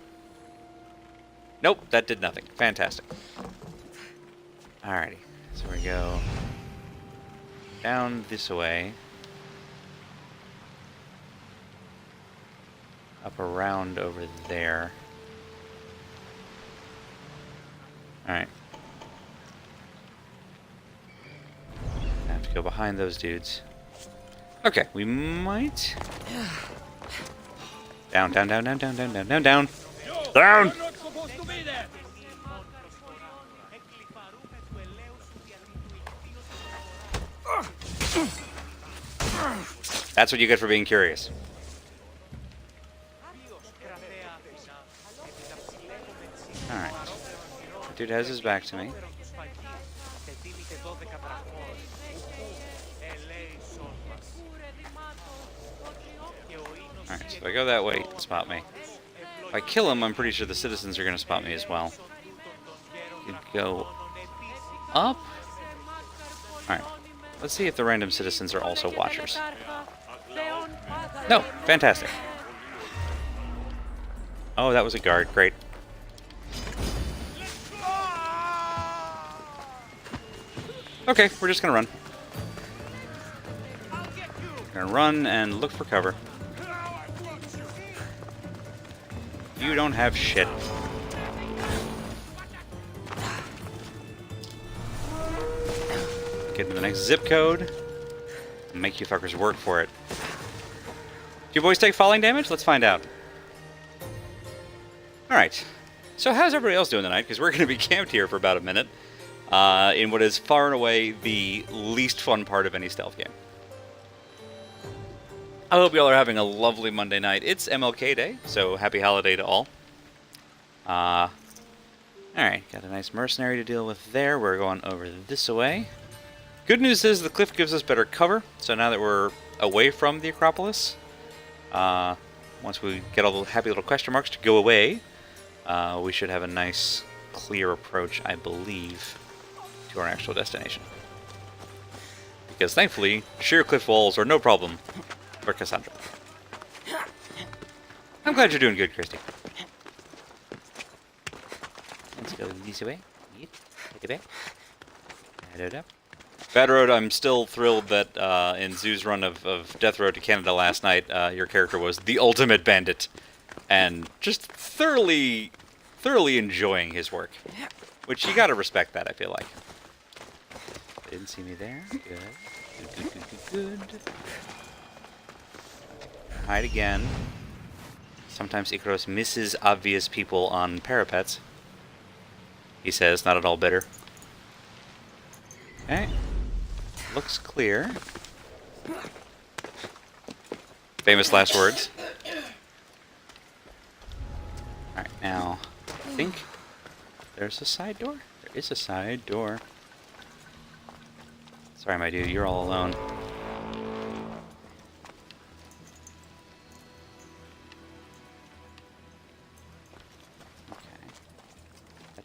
Nope, that did nothing. Fantastic. Alrighty, so we go down this way. Up around over there. Alright. I have to go behind those dudes. Okay, we might... Down, down, down, down, down, down, down, down, down. Down! That's what you get for being curious. Alright. Dude has his back to me. Alright, so if I go that way, he can spot me. If I kill him, I'm pretty sure the citizens are going to spot me as well. You go up. Alright. Let's see if the random citizens are also watchers. No, fantastic. Oh, that was a guard. Great. Okay, we're just gonna run. Gonna run and look for cover. You don't have shit. Get to the next zip code. And make you fuckers work for it. Do you boys take falling damage? Let's find out. Alright. So how's everybody else doing tonight? Because we're going to be camped here for about a minute. In what is far and away the least fun part of any stealth game. I hope y'all are having a lovely Monday night. It's MLK Day, so happy holiday to all. Alright, got a nice mercenary to deal with there. We're going over this way. Good news is the cliff gives us better cover, so now that we're away from the Acropolis, once we get all the happy little question marks to go away, we should have a nice, clear approach, I believe, to our actual destination. Because thankfully, sheer cliff walls are no problem for Cassandra. I'm glad you're doing good, Christy. Let's go this way. Bad Road, I'm still thrilled that in Zoo's run of Death Road to Canada last night, your character was the ultimate bandit. And just thoroughly enjoying his work. Which you gotta respect that, I feel like. They didn't see me there. Good. Hide again. Sometimes Icaros misses obvious people on parapets. He says, not at all bitter. Okay. Looks clear. Famous last words. Alright, now, I think there's a side door? There is a side door. Sorry, my dude, you're all alone.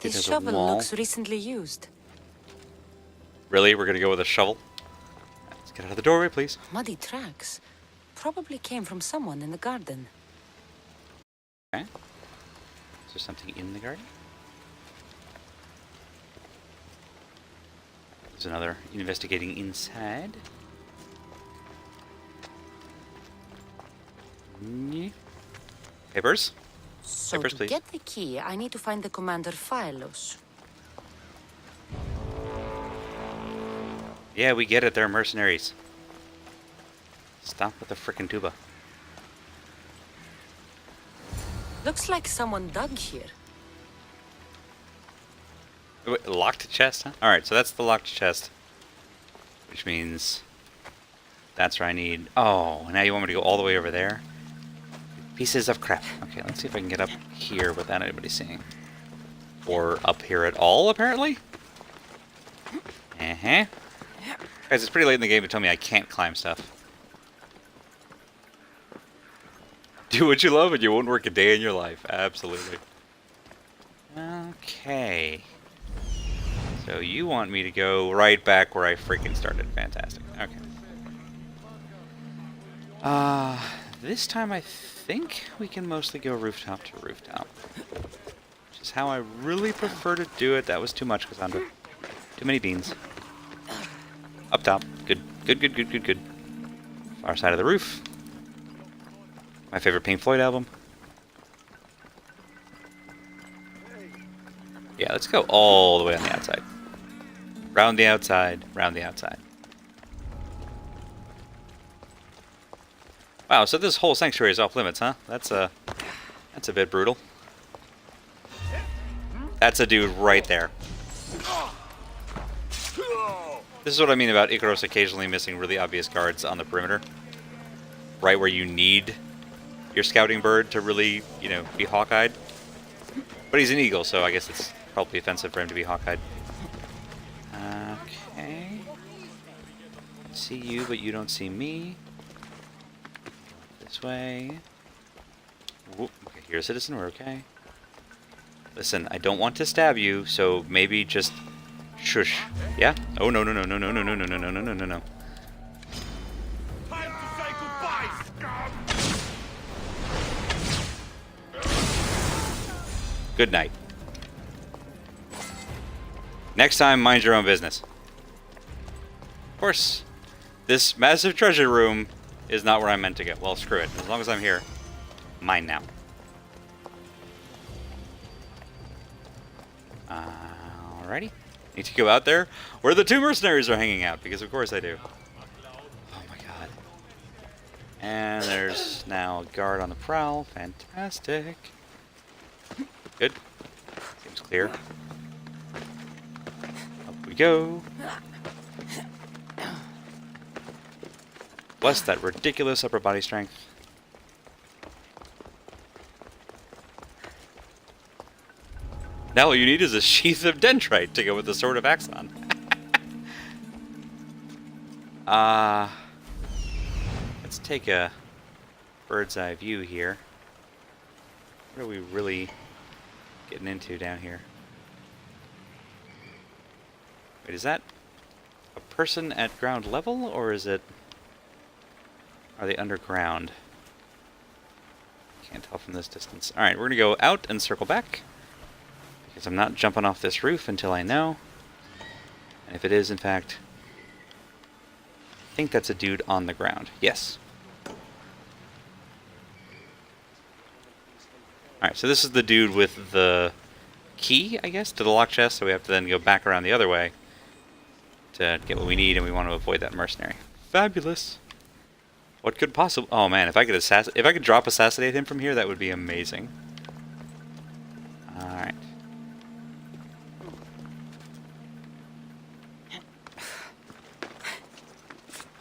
This shovel looks recently used. Really? We're gonna go with a shovel? Let's get out of the doorway, please. Muddy tracks. Probably came from someone in the garden. Okay. Is there something in the garden? There's another investigating inside. Papers? So Papers, to please. get the key, I need to find the Commander Phylos. Yeah, we get it. They're mercenaries. Stop with the frickin' tuba. Looks like someone dug here. Wait, locked chest, huh? Alright, so that's the locked chest. Which means that's where I need... Oh, now you want me to go all the way over there? Pieces of crap. Okay, let's see if I can get up here without anybody seeing. Or up here at all, apparently? Uh-huh. Guys, it's pretty late in the game to tell me I can't climb stuff. Do what you love and you won't work a day in your life. Absolutely. Okay. So you want me to go right back where I freaking started. Fantastic. Okay. This time I think we can mostly go rooftop to rooftop. Which is how I really prefer to do it. That was too much, Cassandra. Too many beans. Up top. Good. Good, good, good, good, good. Far side of the roof. My favorite Pink Floyd album. Yeah, let's go all the way on the outside. Round the outside, round the outside. Wow, so this whole sanctuary is off limits, huh? That's a bit brutal. That's a dude right there. This is what I mean about Icaros occasionally missing really obvious guards on the perimeter. Right where you need your scouting bird to really, you know, be hawk-eyed. But he's an eagle, so I guess it's probably offensive for him to be hawk-eyed. Okay. See you, but you don't see me. This way. Whoop. Okay, you're a citizen, we're okay. Listen, I don't want to stab you, so maybe just shush. Yeah? Oh no no no no no no no no no no no no no no. Time to say goodbye, scum! Good night. Next time, mind your own business. Of course, this massive treasure room is not where I'm meant to go. Well, screw it. As long as I'm here, mine now. Alrighty. Need to go out there where the two mercenaries are hanging out, because of course I do. Oh my god. And there's now a guard on the prowl. Fantastic. Good. Seems clear. Up we go. Bless that ridiculous upper body strength. Now all you need is a sheath of dendrite to go with the Sword of Axon. Let's take a bird's eye view here. What are we really getting into down here? Wait, is that a person at ground level, or is it... Are they underground? Can't tell from this distance. Alright, we're gonna go out and circle back. Because I'm not jumping off this roof until I know. And if it is, in fact... I think that's a dude on the ground. Yes. Alright, so this is the dude with the key, I guess, to the lock chest. So we have to then go back around the other way to get what we need, and we want to avoid that mercenary. Fabulous. What could possibly... Oh man, if I could drop assassinate him from here, that would be amazing. Alright.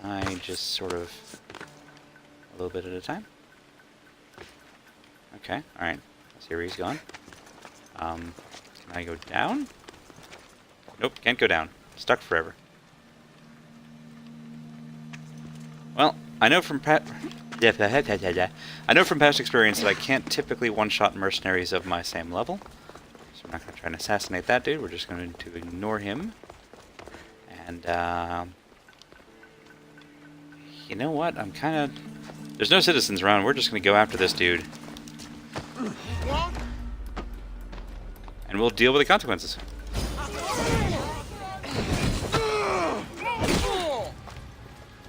I just sort of... a little bit at a time. Okay, alright. Let's see where he's gone. Can I go down? Nope, can't go down. Stuck forever. Well, I know from past experience that I can't typically one-shot mercenaries of my same level. So I'm not going to try and assassinate that dude. We're just going to ignore him. And, you know what? I'm kind of... There's no citizens around. We're just going to go after this dude. And we'll deal with the consequences.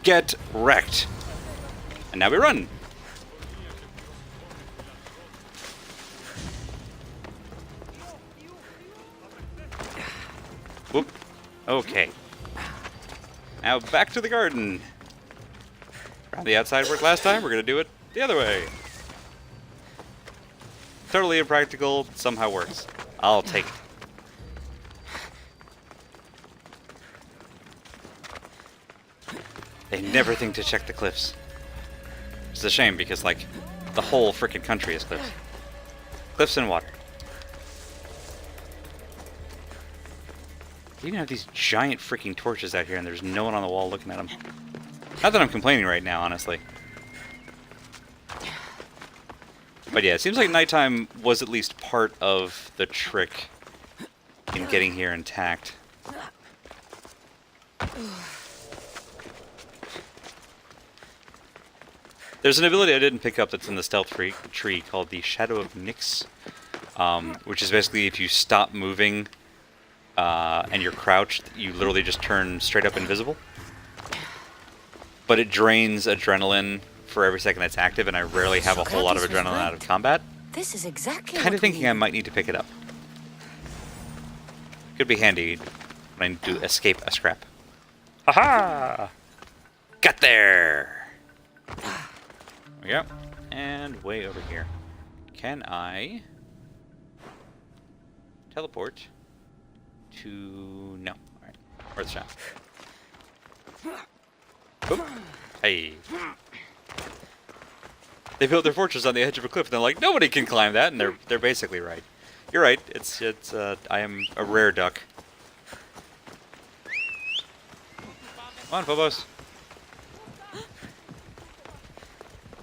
Get wrecked. And now we run. Whoop. Okay. Now back to the garden. Around the outside worked last time. We're going to do it the other way. Totally impractical. Somehow works. I'll take it. They never think to check the cliffs. It's a shame because, like, the whole frickin' country is cliffs. Cliffs and water. They even have these giant freaking torches out here and there's no one on the wall looking at them. Not that I'm complaining right now, honestly. But yeah, it seems like nighttime was at least part of the trick in getting here intact. There's an ability I didn't pick up that's in the stealth tree called the Shadow of Nyx, which is basically if you stop moving and you're crouched, you literally just turn straight up invisible. But it drains adrenaline for every second it's active, and I rarely have a whole lot of adrenaline out of combat. This is exactly Kind of thinking I might need to pick it up. Could be handy when I do escape a scrap. Haha! Got there! There we go. And way over here. Can I teleport to... No. Alright. Where's the shop? Oop. Hey. They built their fortress on the edge of a cliff, and they're like, nobody can climb that, and they're basically right. You're right. It's I am a rare duck. Come on, Phobos.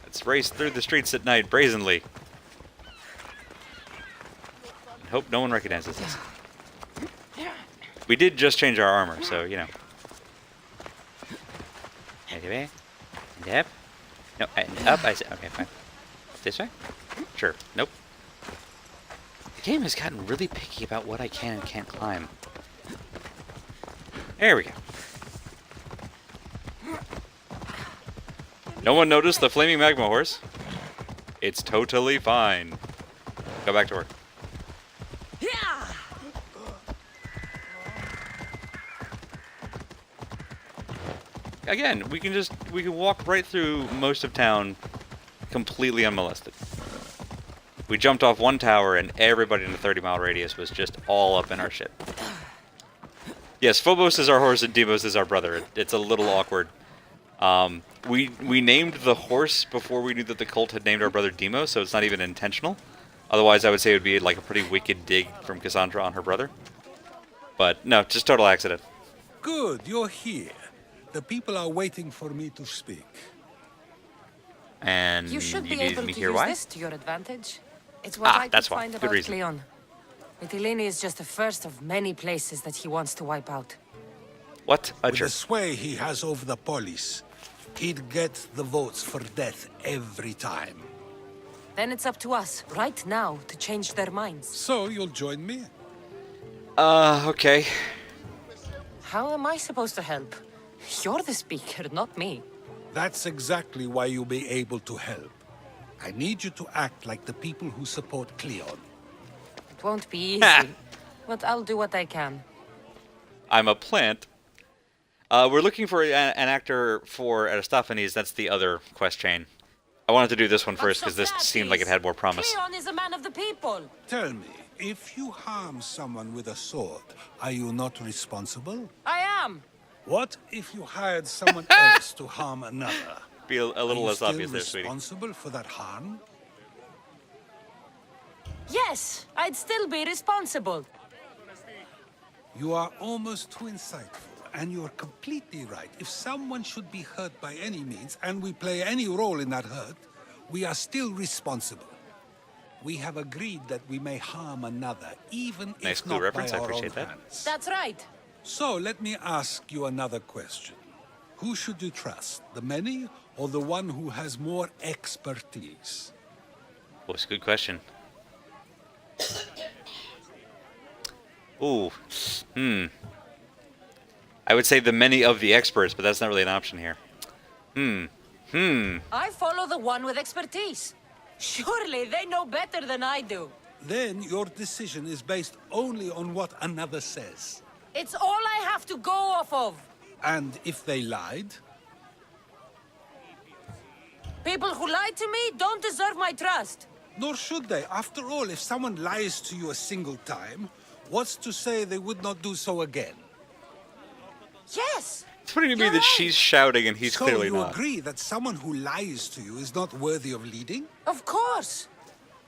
Let's race through the streets at night brazenly. And hope no one recognizes us. We did just change our armor, so you know. Anyway, and up. No, and up. I said, okay, fine. This way? Sure. Nope. The game has gotten really picky about what I can and can't climb. There we go. No one noticed the flaming magma horse. It's totally fine. Go back to work. Again, we can walk right through most of town completely unmolested. We jumped off one tower and everybody in a 30-mile radius was just all up in our shit. Yes, Phobos is our horse and Deimos is our brother. It's a little awkward. We named the horse before we knew that the cult had named our brother Deimos, so it's not even intentional. Otherwise, I would say it would be like a pretty wicked dig from Cassandra on her brother. But no, just total accident. Good, you're here. The people are waiting for me to speak. And you should be needed able me to here, use why? this to your advantage. It's what I could find Good about reason. Cleon. Mytilene is just the first of many places that he wants to wipe out. What a With jerk. the sway he has over the police, he'd get the votes for death every time. Then it's up to us, right now, to change their minds. So you'll join me? Okay. How am I supposed to help? You're the speaker, not me. That's exactly why you'll be able to help. I need you to act like the people who support Cleon. It won't be easy, but I'll do what I can. I'm a plant. We're looking for an actor for Aristophanes. That's the other quest chain. I wanted to do this one first because this seemed like it had more promise. Cleon is a man of the people. Tell me, if you harm someone with a sword, are you not responsible? I am. What if you hired someone else to harm another? Be a little less obvious there, sweetie. Responsible for that harm? Yes, I'd still be responsible. You are almost too insightful, and you're completely right. If someone should be hurt by any means, and we play any role in that hurt, we are still responsible. We have agreed that we may harm another, even Nice if cool not reference, by I our appreciate own that. hands. That's right. So let me ask you another question. Who should you trust, the many or the one who has more expertise? Oh, it's a good question. Ooh. I would say the many of the experts, but that's not really an option here. I follow the one with expertise. Surely they know better than I do. Then your decision is based only on what another says. It's all I have to go off of. And if they lied? People who lie to me don't deserve my trust. Nor should they. After all, if someone lies to you a single time, what's to say they would not do so again? Yes! It's funny to me that she's shouting and he's so clearly you not. agree that someone who lies to you is not worthy of leading? Of course.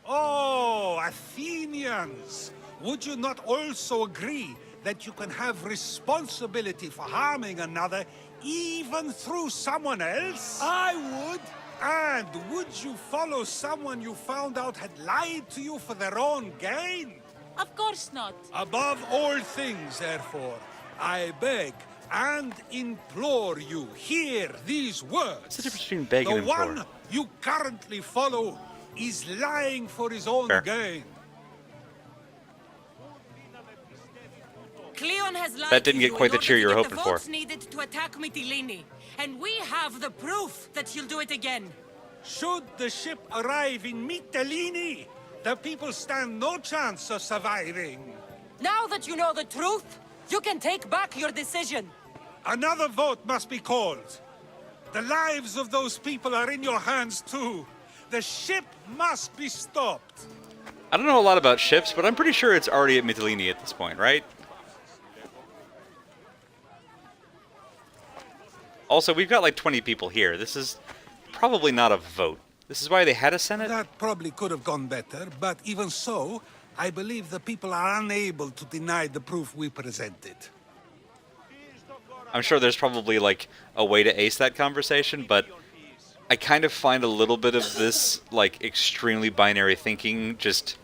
Oh, Athenians! Would you not also agree that you can have responsibility for harming another even through someone else? I would. And would you follow someone you found out had lied to you for their own gain? Of course not. Above all things, therefore, I beg and implore you, hear these words. What's the difference between beg and The implore? one you currently follow is lying for his own Fair. gain. Cleon has lied That didn't to get you quite in the order cheer to you were get hoping the for. votes needed to attack Mytilene, and we have the proof that he'll do it again. Should the ship arrive in Mytilene, the people stand no chance of surviving. Now that you know the truth, you can take back your decision. Another vote must be called. The lives of those people are in your hands too. The ship must be stopped. I don't know a lot about ships, but I'm pretty sure it's already at Mytilene at this point, right? Also, we've got like 20 people here. This is probably not a vote. This is why they had a Senate? That probably could have gone better, but even so, I believe the people are unable to deny the proof we presented. I'm sure there's probably like a way to ace that conversation, but I kind of find a little bit of this like extremely binary thinking just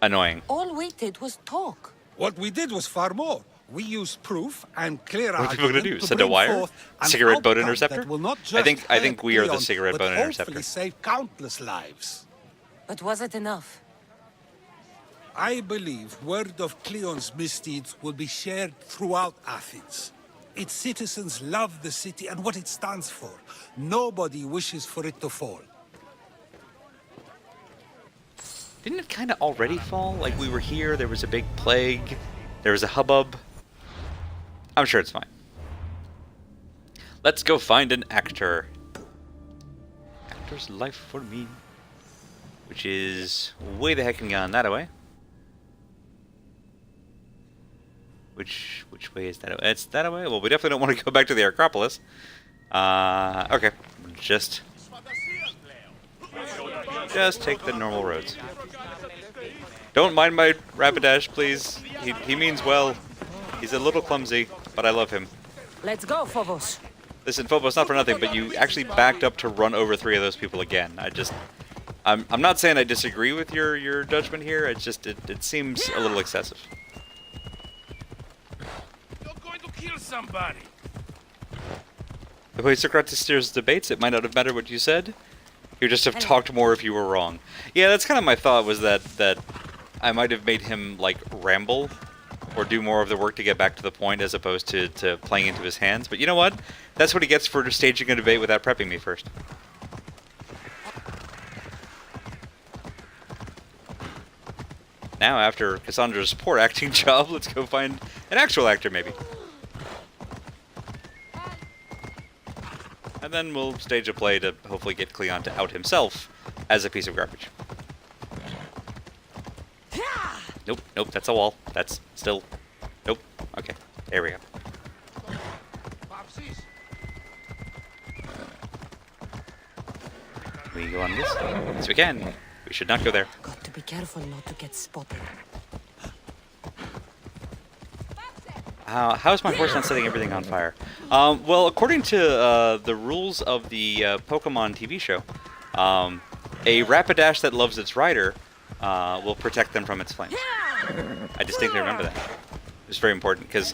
annoying. All we did was talk. What we did was far more. We used proof and clear What are people gonna argument do? Send a bring wire? forth an Cigarette boat outcome interceptor? that will not I just think we are the Cleon, cigarette but boat interceptor. hopefully save countless lives. But was it enough? I believe word of Cleon's misdeeds will be shared throughout Athens. Its citizens love the city and what it stands for. Nobody wishes for it to fall. Didn't it kind of already fall? Like we were here, there was a big plague, there was a hubbub. I'm sure it's fine. Let's go find an actor. Actor's life for me. Which is way the heck and gone that away. Which way is that away? It's that away? Well, we definitely don't want to go back to the Acropolis. Okay. Just take the normal roads. Don't mind my Rapidash, please. He means well. He's a little clumsy, but I love him. Let's go, Phobos. Listen, Phobos, not for nothing, but you actually backed up to run over 3 of those people again. I'm not saying I disagree with your judgment here. It's just it seems a little excessive. You're going to kill somebody. The way Socrates steers debates, it might not have mattered what you said. You would just have talked more if you were wrong. Yeah, that's kind of my thought, was that I might have made him, like, ramble or do more of the work to get back to the point as opposed to playing into his hands. But you know what? That's what he gets for staging a debate without prepping me first. Now, after Cassandra's poor acting job, let's go find an actual actor, maybe. And then we'll stage a play to hopefully get Cleon to out himself as a piece of garbage. Nope, that's a wall. That's still... Nope. Okay, there we go. We go on this? Yes, we can. We should not go there. Got to be careful not to get spotted. How is my horse not setting everything on fire? Well, according to the rules of the Pokemon TV show, a Rapidash that loves its rider will protect them from its flames. I distinctly remember that. It's very important because,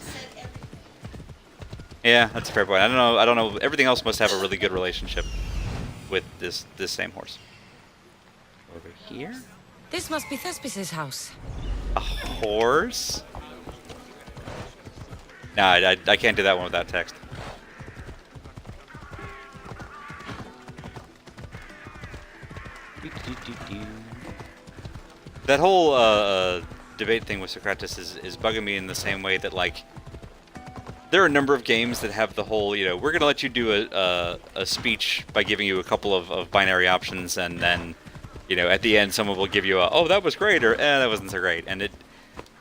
yeah, that's a fair point. I don't know. Everything else must have a really good relationship with this same horse. Over here, This must be Thespis' house. a horse. Nah, I can't do that one without text. That whole debate thing with Socrates is bugging me in the same way that, like, there are a number of games that have the whole, you know, we're going to let you do a speech by giving you a couple of binary options, and then, you know, at the end someone will give you a, oh, that was great, or, that wasn't so great. And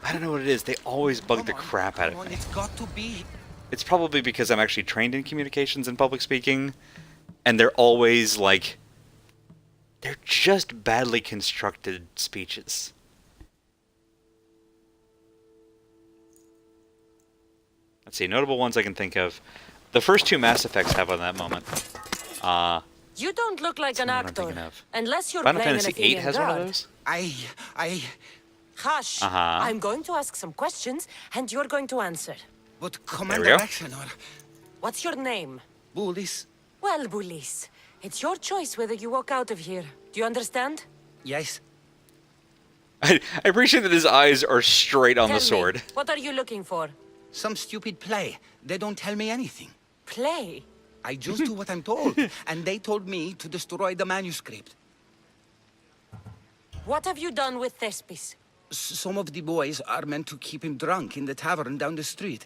I don't know what it is. They always bug the crap out of me. It's got to be. It's probably because I'm actually trained in communications and public speaking, and they're always, like, they're just badly constructed speeches. Let's see, notable ones I can think of. The first 2 Mass Effects have on that moment. You don't look like an actor, unless you're Final playing Fantasy an VIII Athenian has guard. one of those? Hush. I'm going to ask some questions, and you're going to answer. But Commander Rexenor. What's your name? Bulis. Well, Bulis, It's your choice whether you walk out of here. Do you understand? Yes. I appreciate that his eyes are straight on Tell the sword. Me, what are you looking for? Some stupid play. They don't tell me anything. Play? I just do what I'm told, and they told me to destroy the manuscript. What have you done with Thespis? Some of the boys are meant to keep him drunk in the tavern down the street.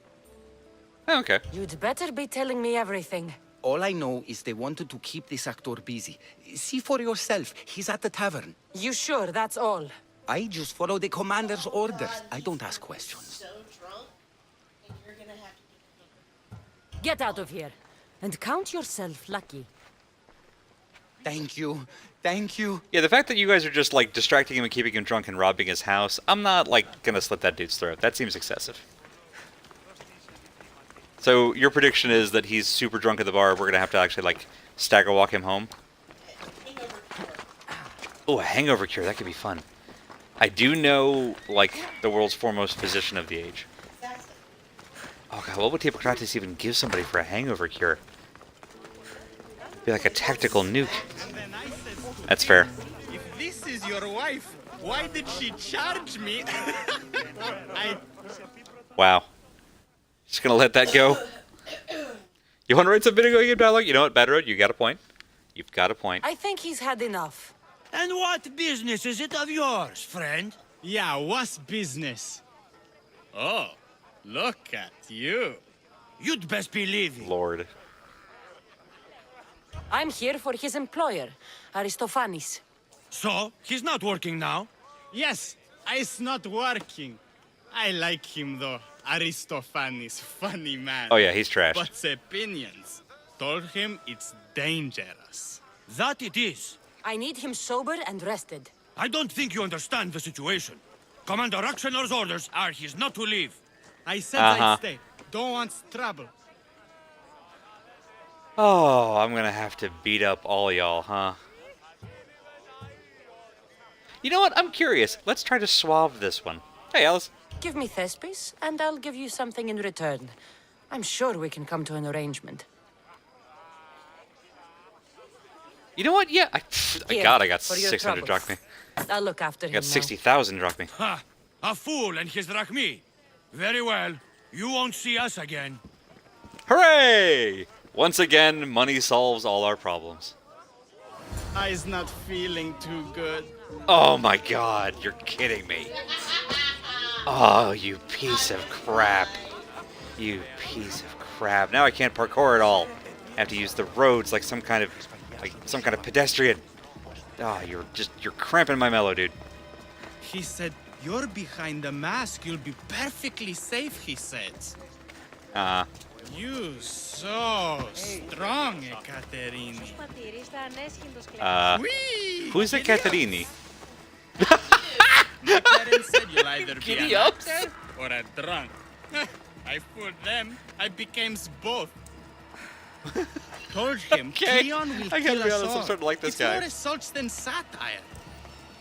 Okay. You'd better be telling me everything. All I know is they wanted to keep this actor busy. See for yourself, he's at the tavern. You sure that's all? I just follow the commander's orders. I don't ask questions. So drunk, and you're gonna have to Get out of here. And count yourself lucky. Thank you. Thank you. Yeah, the fact that you guys are just, like, distracting him and keeping him drunk and robbing his house, I'm not, like, gonna slit that dude's throat. That seems excessive. So, your prediction is that he's super drunk at the bar, we're gonna have to actually, like, stagger walk him home? Oh, a hangover cure, that could be fun. I do know, like, the world's foremost physician of the age. Oh god, what would Hippocrates even give somebody for a hangover cure? Be like a tactical nuke. That's fair. If this is your wife, why did she charge me? Wow. Just gonna let that go. You want to write some video game dialogue? You know what, Bad Road, you got a point. You've got a point. I think he's had enough. And what business is it of yours, friend? Yeah, what's business? Oh, look at you. You'd best be leaving. Lord. I'm here for his employer, Aristophanes. So, he's not working now? Yes, it's not working. I like him though. Aristophanes, funny man. Oh yeah, he's trash. But opinions. Told him it's dangerous. That it is. I need him sober and rested. I don't think you understand the situation. Commander Aktioner's orders are he's not to leave. I said I'd stay. Don't want trouble. Oh, I'm gonna have to beat up all y'all, huh? You know what? I'm curious. Let's try to suave this one. Hey, Alice. Give me Thespis, and I'll give you something in return. I'm sure we can come to an arrangement. You know what? Yeah, Here, God, I got for your 600 troubles. drachmae. I'll look after I him got now. 60,000 drachmae. Ha! A fool and his drachmae. Very well. You won't see us again. Hooray! Once again, money solves all our problems. I's not feeling too good. Oh my god, you're kidding me. Oh, you piece of crap. You piece of crap. Now I can't parkour at all. I have to use the roads like some kind of pedestrian. Oh, you're cramping my mellow, dude. He said, you're behind the mask. You'll be perfectly safe, he said. You so strong, Ekaterini. Who's Ekaterini? My parents said you'll either be Giddy an ups. actor or a drunk. I fooled them. I became both. Told him Cleon will I gotta kill be us honest, I'm all. starting to like this It's guy. more assaults than satire.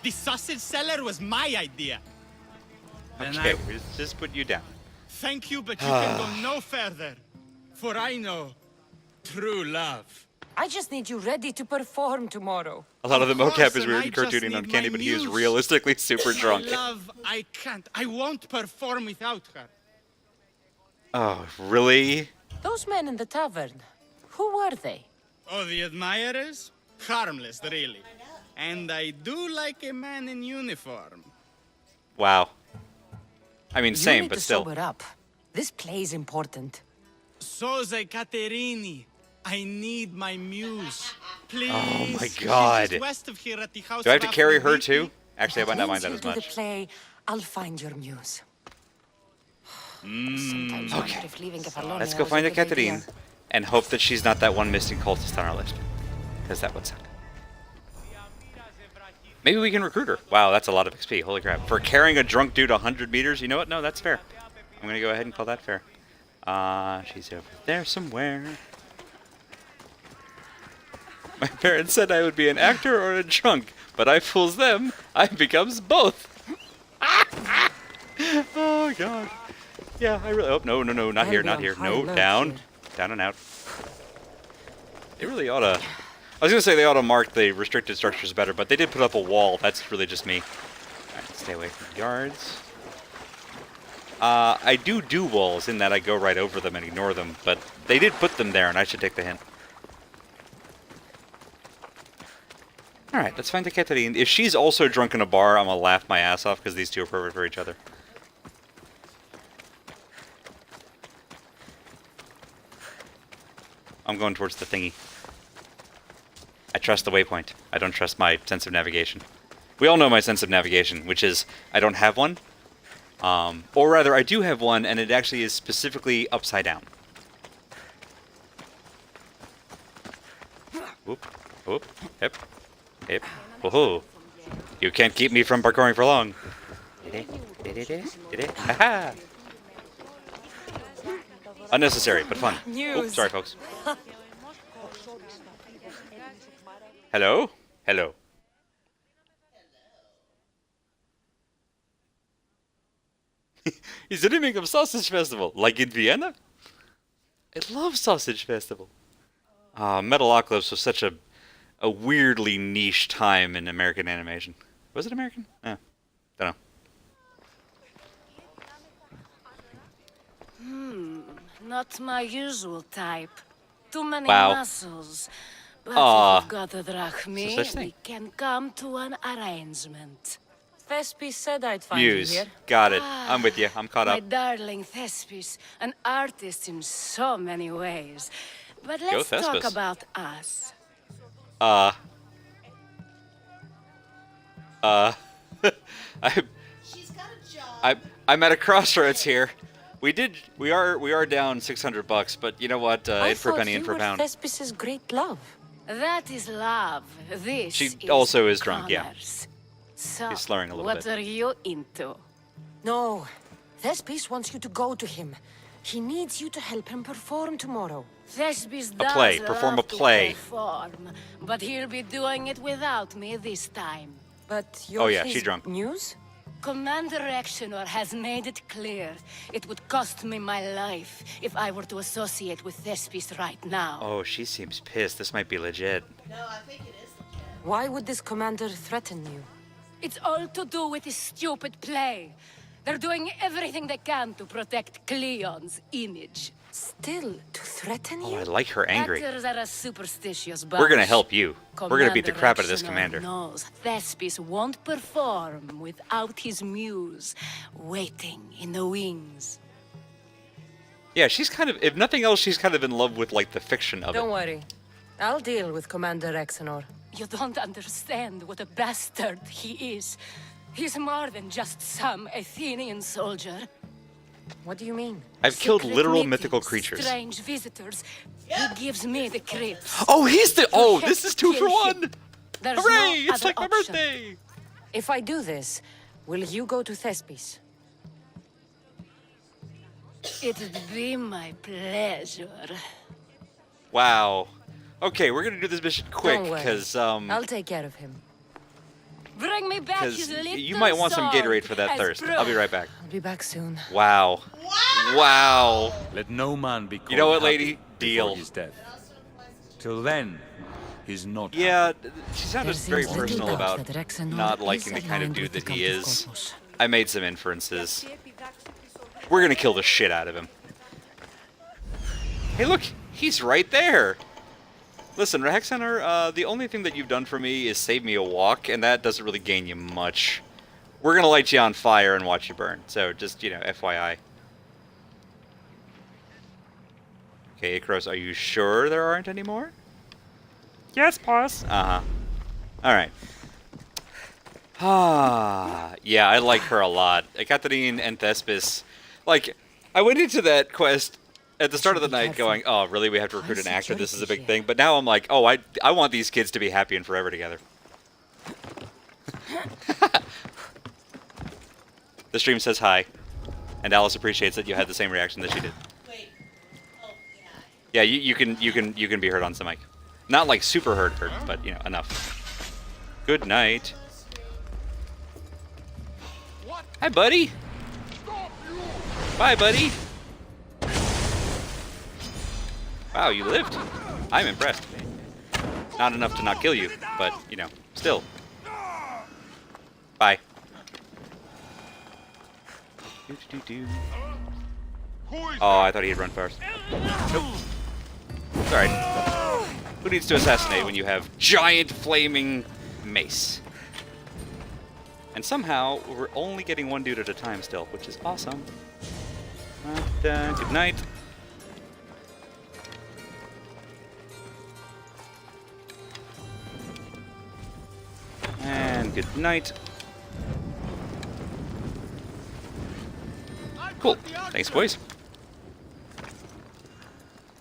The sausage seller was my idea. Then Okay, I- we'll just put you down. Thank you, but you can go no further. For I know true love. I just need you ready to perform tomorrow. A lot of the course, mocap is and weird I and just cartoony and need uncanny, my but he is muse. realistically super drunk. Love, I can't. I won't perform without her. Oh, really? Those men in the tavern, who were they? Oh, the admirers? Harmless, really. And I do like a man in uniform. Wow. I mean, You same, need but to still. sober up. This play's important. Soze Caterini, I need my muse. Please. Oh my She's God. just west of here at the house Do I have to of carry her Aphrodite. too? Actually, I might not mind that Once as you do much. the play, I'll find your muse. Mm, Sometimes I okay. wonder if leaving Kefalonia Let's go was find a a good idea. Catherine and hope that she's not that one missing cultist on our list. Because that would suck. Maybe we can recruit her. Wow, that's a lot of XP. Holy crap. For carrying a drunk dude 100 meters, you know what? No, that's fair. I'm going to go ahead and call that fair. She's over there somewhere. My parents said I would be an actor or a drunk, but I fools them. I becomes both. Oh, God. Yeah, I really... Oh, no, not here, not here. No, down. Down and out. They really ought to... I was gonna say they ought to mark the restricted structures better, but they did put up a wall. That's really just me. Alright, stay away from yards. I do walls in that I go right over them and ignore them, but they did put them there, and I should take the hint. Alright, let's find the Katarine. If she's also drunk in a bar, I'm gonna laugh my ass off, because these two are perfect for each other. I'm going towards the thingy. I trust the waypoint. I don't trust my sense of navigation. We all know my sense of navigation, which is I don't have one. Or rather, I do have one, and it actually is specifically upside down. Whoop, whoop, hip, hip, woohoo. You can't keep me from parkouring for long. Haha! Unnecessary, but fun. Oops, sorry, folks. Hello? Hello. He's dreaming of Sausage Festival, like in Vienna? I love Sausage Festival. Metalocalypse was such a weirdly niche time in American animation. Was it American? Don't know. Not my usual type. Too many Wow. muscles. But Aw. if you've got a drachmi, Such thing. we can come to an arrangement. Thespis said I'd find Muse. you here. Got it. I'm with you. I'm caught My up. darling Thespis, an artist in so many ways. But let's talk Thespis. about us. I'm at a crossroads here. We are down $600, but you know what? In for a penny, in for a pound. Thespis's great love. That is love. This She is also is drunk, yeah. commerce. So, She's slurring a little what bit. are you into? No. Thespis wants you to go to him. He needs you to help him perform tomorrow. Thespis A does play. Perform a love to play. perform, but he'll be doing it without me this time. But Oh yeah, she's drunk. News? Commander Rexenor has made it clear it would cost me my life if I were to associate with Thespis right now. Oh, she seems pissed. This might be legit. No, I think it is legit. Why would this commander threaten you? It's all to do with this stupid play. They're doing everything they can to protect Cleon's image. Still, to threaten you? Oh, I like her angry. Actors are a superstitious bunch. We're gonna help you. We're gonna beat the crap out of this Commander commander. knows Thespis won't perform without his muse waiting in the wings. Yeah, she's kind of, if nothing else, she's kind of in love with, like, the fiction of Don't it. worry. I'll deal with Commander Rexenor. You don't understand what a bastard he is. He's more than just some Athenian soldier. What do you mean? I've killed Secret literal meetings, mythical creatures. Strange visitors. He gives me the creeps. Oh, he's the, oh, You this can't is 2 for kill 1! him. There's Hooray! no It's other like my option. birthday! If I do this, will you go to Thespis? It'd be my pleasure. Wow. Okay, we're gonna do this mission quick, Don't worry. because, I'll take care of him. Bring me back his because little you might want some sword Gatorade for that as thirst. proof. I'll be right back. I'll be back soon. Wow. Wow. Let no man be You know what, called lady? happy Deal. before his death. Till then, he's not Yeah, she sounded There very seems little personal doubt about that Rexenor not is liking the kind of aligned dude with that the he Count of is. Cosmos. I made some inferences. We're gonna kill the shit out of him. Hey, look! He's right there! Listen, Rexenor, the only thing that you've done for me is save me a walk, and that doesn't really gain you much. We're gonna light you on fire and watch you burn, so just, you know, FYI. Okay, Icaros, are you sure there aren't any more? Yes, boss. Uh-huh. Alright. Ah, yeah, I like her a lot. Ekaterine and Thespis. Like, I went into that quest at the start of the night going, oh, really, we have to recruit an actor, this is a big thing. But now I'm like, oh, I want these kids to be happy and forever together. The stream says hi. And Alice appreciates that you had the same reaction that she did. Wait. Oh, Yeah, yeah. you can be heard on some mic. Not like super heard, but you know, enough. Good night. Hi, buddy. Bye, buddy. Wow, you lived. I'm impressed. Not enough to not kill you, but, you know, still. Bye. Oh, I thought he'd run first. Nope. It's alright. Who needs to assassinate when you have giant flaming mace? And somehow, we're only getting one dude at a time still, which is awesome. Good night. And good night. Cool. Thanks, boys.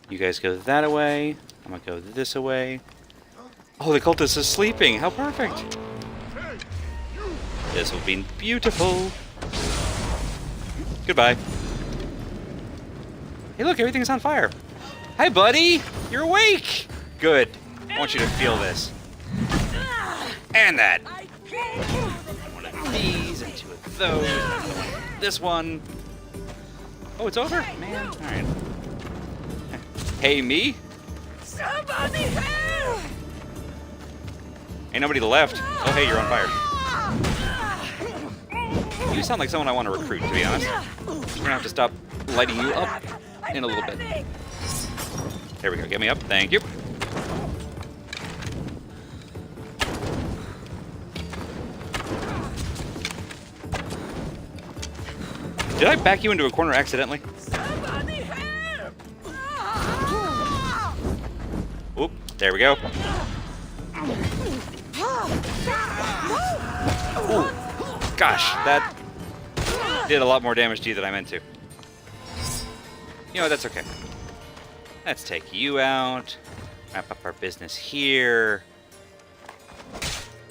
You guys go that away. I'm gonna go this away. Oh, the cultist is sleeping. How perfect. This will be beautiful. Goodbye. Hey, look, everything's on fire. Hi, buddy. You're awake. Good. I want you to feel this. And that. One of these and two of those. And this one. Oh, it's over? Man, alright. Hey, me? Somebody help! Ain't nobody left. Oh, hey, you're on fire. You sound like someone I want to recruit, to be honest. We're gonna have to stop lighting you up in a little bit. There we go. Get me up. Thank you. Did I back you into a corner accidentally? Somebody help! Oop, there we go. Ooh, gosh, that did a lot more damage to you than I meant to. You know, that's okay. Let's take you out. Wrap up our business here.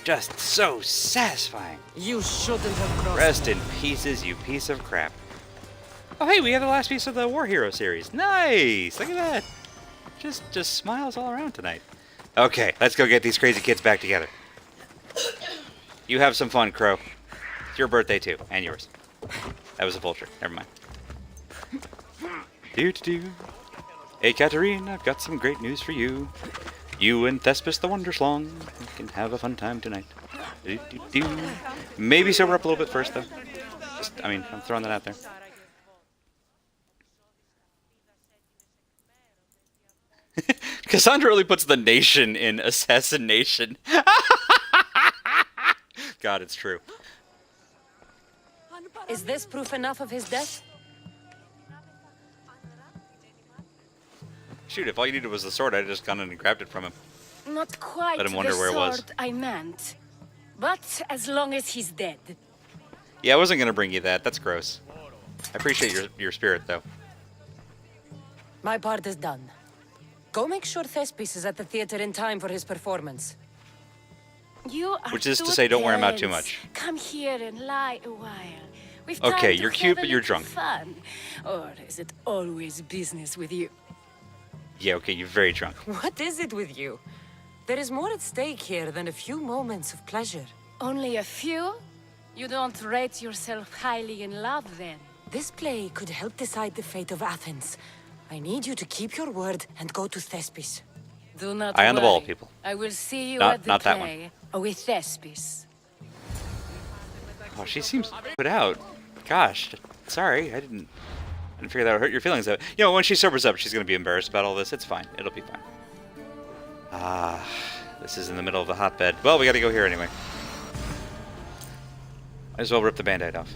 Just so satisfying. You shouldn't have crossed. Rest in pieces, you piece of crap. Oh, hey, we have the last piece of the War Hero series. Nice! Look at that. Just smiles all around tonight. Okay, let's go get these crazy kids back together. You have some fun, Crow. It's your birthday, too. And yours. That was a vulture. Never mind. Do-do-do. Hey, Katarine, I've got some great news for you. You and Thespis the Wonderslong can have a fun time tonight. Do-do-do. Maybe sober up a little bit first, though. I mean, I'm throwing that out there. Cassandra really puts the nation in assassination. God, it's true. Is this proof enough of his death? Shoot, if all you needed was the sword, I'd just gone in and grabbed it from him. Not quite Let him wonder the where it was. sword I meant. But as long as he's dead. Yeah, I wasn't going to bring you that. That's gross. I appreciate your spirit, though. My part is done. Go make sure Thespis is at the theater in time for his performance. You are Which is to too say, don't wear him out too tense. much. Come here and lie a while. We've Okay, time to you're cute, have but a you're little drunk. Fun. Or is it always business with you? Yeah, okay, you're very drunk. What is it with you? There is more at stake here than a few moments of pleasure. Only a few? You don't rate yourself highly in love, then? This play could help decide the fate of Athens. I need you to keep your word and go to Thespis. Do not Eye on the ball, worry. people. I will see you Not- at the not that one. play with Thespis. Oh, she seems put out. Gosh, sorry, I didn't figure that would hurt your feelings. Though, you know, when she sobers up, she's gonna be embarrassed about all this. It's fine. It'll be fine. Ah, this is in the middle of the hotbed. Well, we got to go here anyway. Might as well rip the Band-Aid off.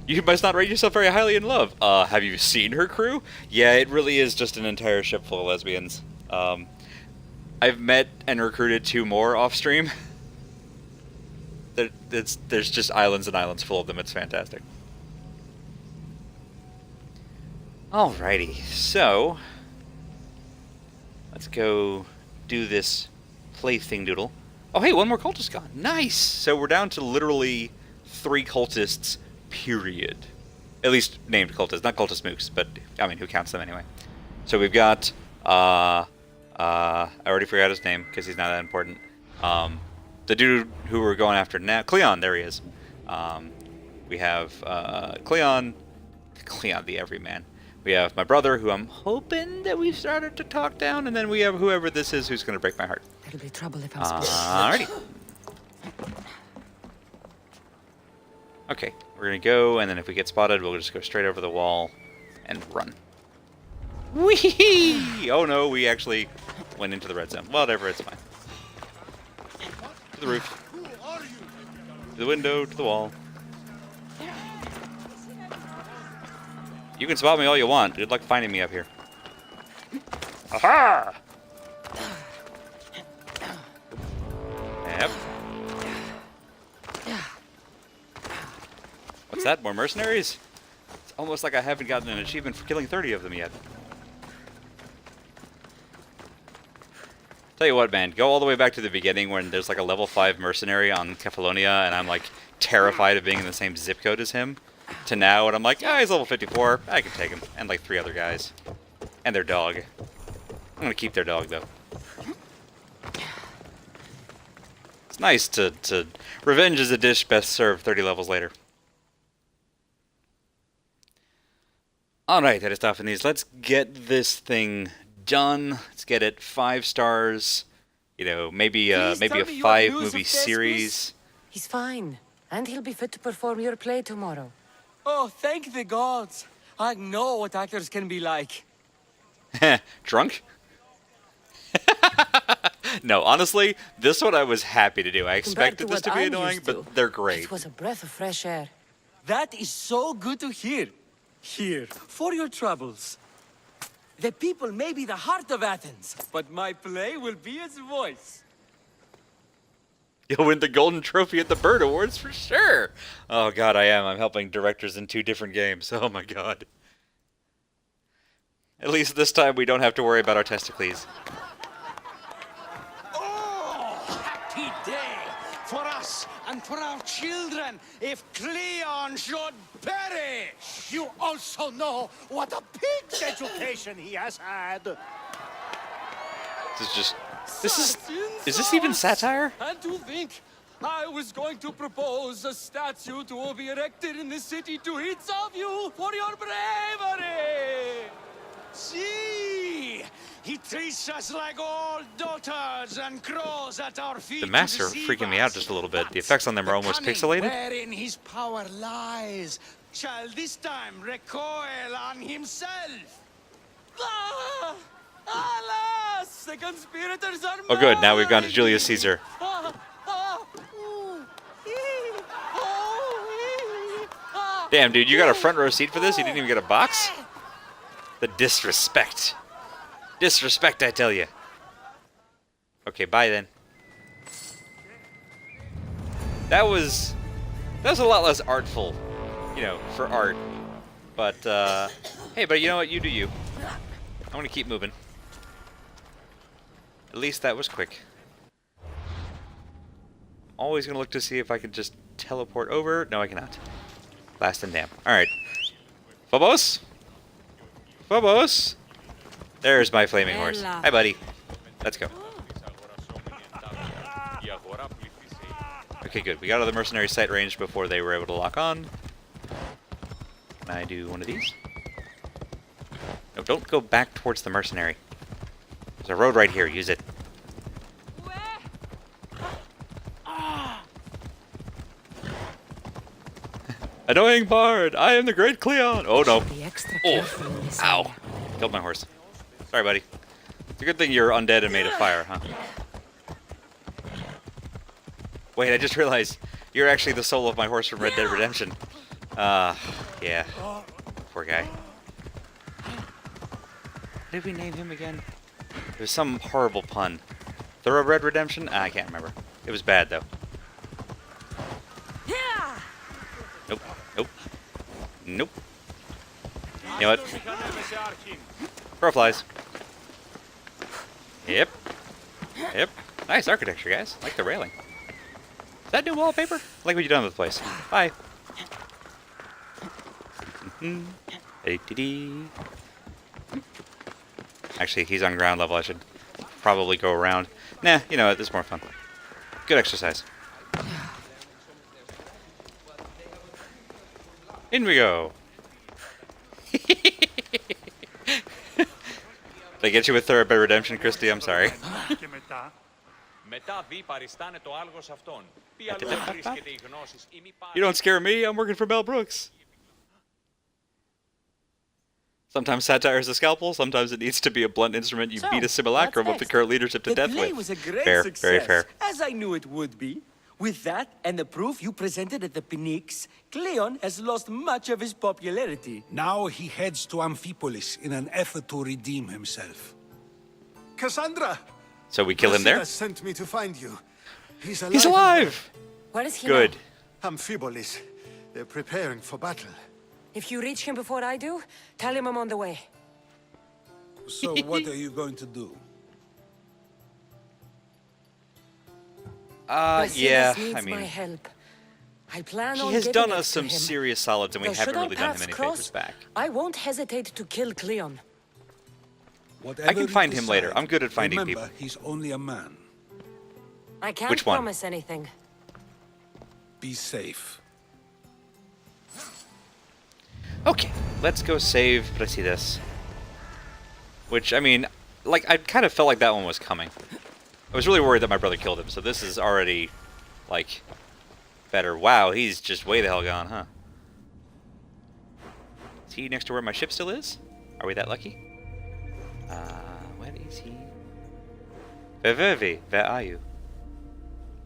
You must not rate yourself very highly in love. Have you seen her crew? Yeah, it really is just an entire ship full of lesbians. I've met and recruited 2 more off-stream. There's just islands and islands full of them. It's fantastic. Alrighty, so let's go do this plaything doodle. Oh, hey, one more cultist gone. Nice! So we're down to literally 3 cultists, period. At least named cultists, not cultist mooks, but, I mean, who counts them anyway? So we've got, I already forgot his name, because he's not that important. The dude who we're going after now, Cleon, there he is. We have, Cleon the Everyman. We have my brother, who I'm hoping that we've started to talk down, and then we have whoever this is who's going to break my heart. There'll be trouble if I'm Alrighty. Okay, we're going to go, and then if we get spotted, we'll just go straight over the wall and run. Whee! Oh no, we actually went into the red zone. Whatever, it's fine. To the roof. To the window, to the wall. You can spot me all you want. Good luck finding me up here. Aha! Yep. What's that? More mercenaries? It's almost like I haven't gotten an achievement for killing 30 of them yet. Tell you what, man, go all the way back to the beginning when there's like a level 5 mercenary on Kefalonia and I'm like terrified of being in the same zip code as him, to now when I'm like, he's level 54, I can take him, and like 3 other guys. And their dog. I'm gonna keep their dog though. It's nice to revenge is a dish best served 30 levels later. Alright, that is stuff in these. Let's get this thing done. Let's get it 5 stars. You know, maybe a 5-movie series. He's fine, and he'll be fit to perform your play tomorrow. Oh, thank the gods. I know what actors can be like. Drunk? No, honestly, this one I was happy to do. I expected this to be annoying, but they're great. It was a breath of fresh air. That is so good to hear. Here, for your troubles. The people may be the heart of Athens, but my play will be its voice. You'll win the golden trophy at the Bird Awards for sure. Oh god, I am. I'm helping directors in 2 different games. Oh my god. At least this time we don't have to worry about our testicles. Oh, happy day for us and for our children if Cleon should perish. You also know what a pig's education he has had. This is just... Is this even satire? And to think, I was going to propose a statue to be erected in the city to each of you for your bravery. See, he treats us like old daughters and crows at our feet. The masks are freaking me out just a little bit. The effects on them are almost pixelated. Wherein his power lies, shall this time recoil on himself. Ah! Alas! The conspirators are Oh good, now we've gone to Julius Caesar. Damn, dude, you got a front row seat for this? You didn't even get a box? The disrespect. Disrespect, I tell you. Okay, bye then. That was a lot less artful, you know, for art. But, hey, but you know what? You do you. I'm gonna keep moving. At least that was quick. Always gonna look to see if I can just teleport over. No, I cannot. Blast and damn. Alright. Phobos? Phobos? There's my flaming horse. Hi, buddy. Let's go. Okay, good. We got out of the mercenary sight range before they were able to lock on. Can I do one of these? No, don't go back towards the mercenary. There's a road right here. Use it. Annoying bard! I am the great Cleon! Oh no. Oh, ow. Killed my horse. Sorry, buddy. It's a good thing you're undead and made of fire, huh? Wait, I just realized you're actually the soul of my horse from Red Dead Redemption. Yeah. Poor guy. What did we name him again? It was some horrible pun. Thoroughbred Redemption? I can't remember. It was bad, though. Nope. Nope. Nope. You know what? Crow flies. Yep. Yep. Nice architecture, guys. I like the railing. Is that new wallpaper? I like what you've done with the place. Bye. Actually, he's on ground level. I should probably go around. Nah, you know what? This is more fun. Good exercise. In we go. Did I get you with Thoroughbred Redemption, Christy? I'm sorry. You don't scare me. I'm working for Mel Brooks. Sometimes satire is a scalpel. Sometimes it needs to be a blunt instrument. You beat a simulacrum of the current leadership to death with. The play was a great Fair, success, very fair. as I knew it would be. With that and the proof you presented at the Pnyx, Cleon has lost much of his popularity. Now he heads to Amphipolis in an effort to redeem himself. Cassandra! So we kill him there? Cressida sent me to find you. He's alive. He's alive! Where is he Good. now? Amphipolis. They're preparing for battle. If you reach him before I do, tell him I'm on the way. So what are you going to do? Yeah, needs I mean, my help. I plan he on has giving done it us to some him. serious solids, and we Though haven't should our really done him paths any cross, favors back. I won't hesitate to kill Cleon. I can find him later. I'm good at finding Remember, people. he's only a man. I can't Which one? promise anything. Be safe. Okay, let's go save Brasidas. Which, I mean, like, I kind of felt like that one was coming. I was really worried that my brother killed him, so this is already, like, better. Wow, he's just way the hell gone, huh? Is he next to where my ship still is? Are we that lucky? Where is he? Where are you?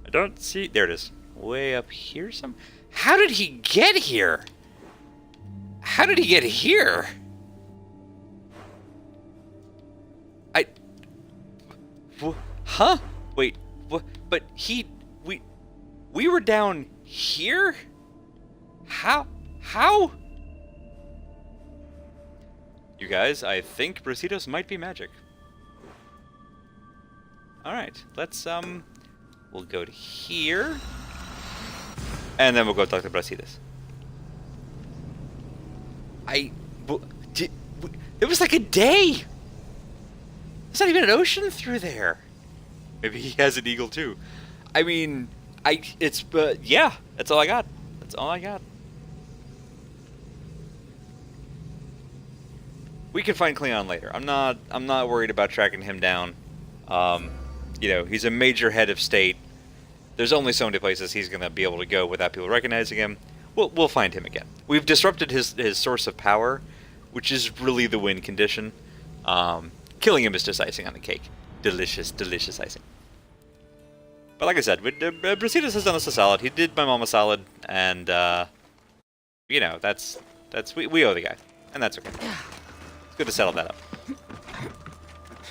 I don't see... There it is. Way up here some... How did he get here? How did he get here? Huh? Wait, what? But we were down here? How? You guys, I think Brasidos might be magic. Alright, let's, we'll go to here. And then we'll go talk to Brasidas. It was like a day! There's not even an ocean through there. Maybe he has an eagle too. I mean, yeah, that's all I got. That's all I got. We can find Cleon later. I'm not worried about tracking him down. You know, he's a major head of state. There's only so many places he's gonna be able to go without people recognizing him. We'll find him again. We've disrupted his source of power, which is really the win condition. Killing him is just icing on the cake. Delicious, delicious icing. But like I said, Brasidas has done us a solid. He did my mom a solid, and you know, we owe the guy, and that's okay. It's good to settle that up.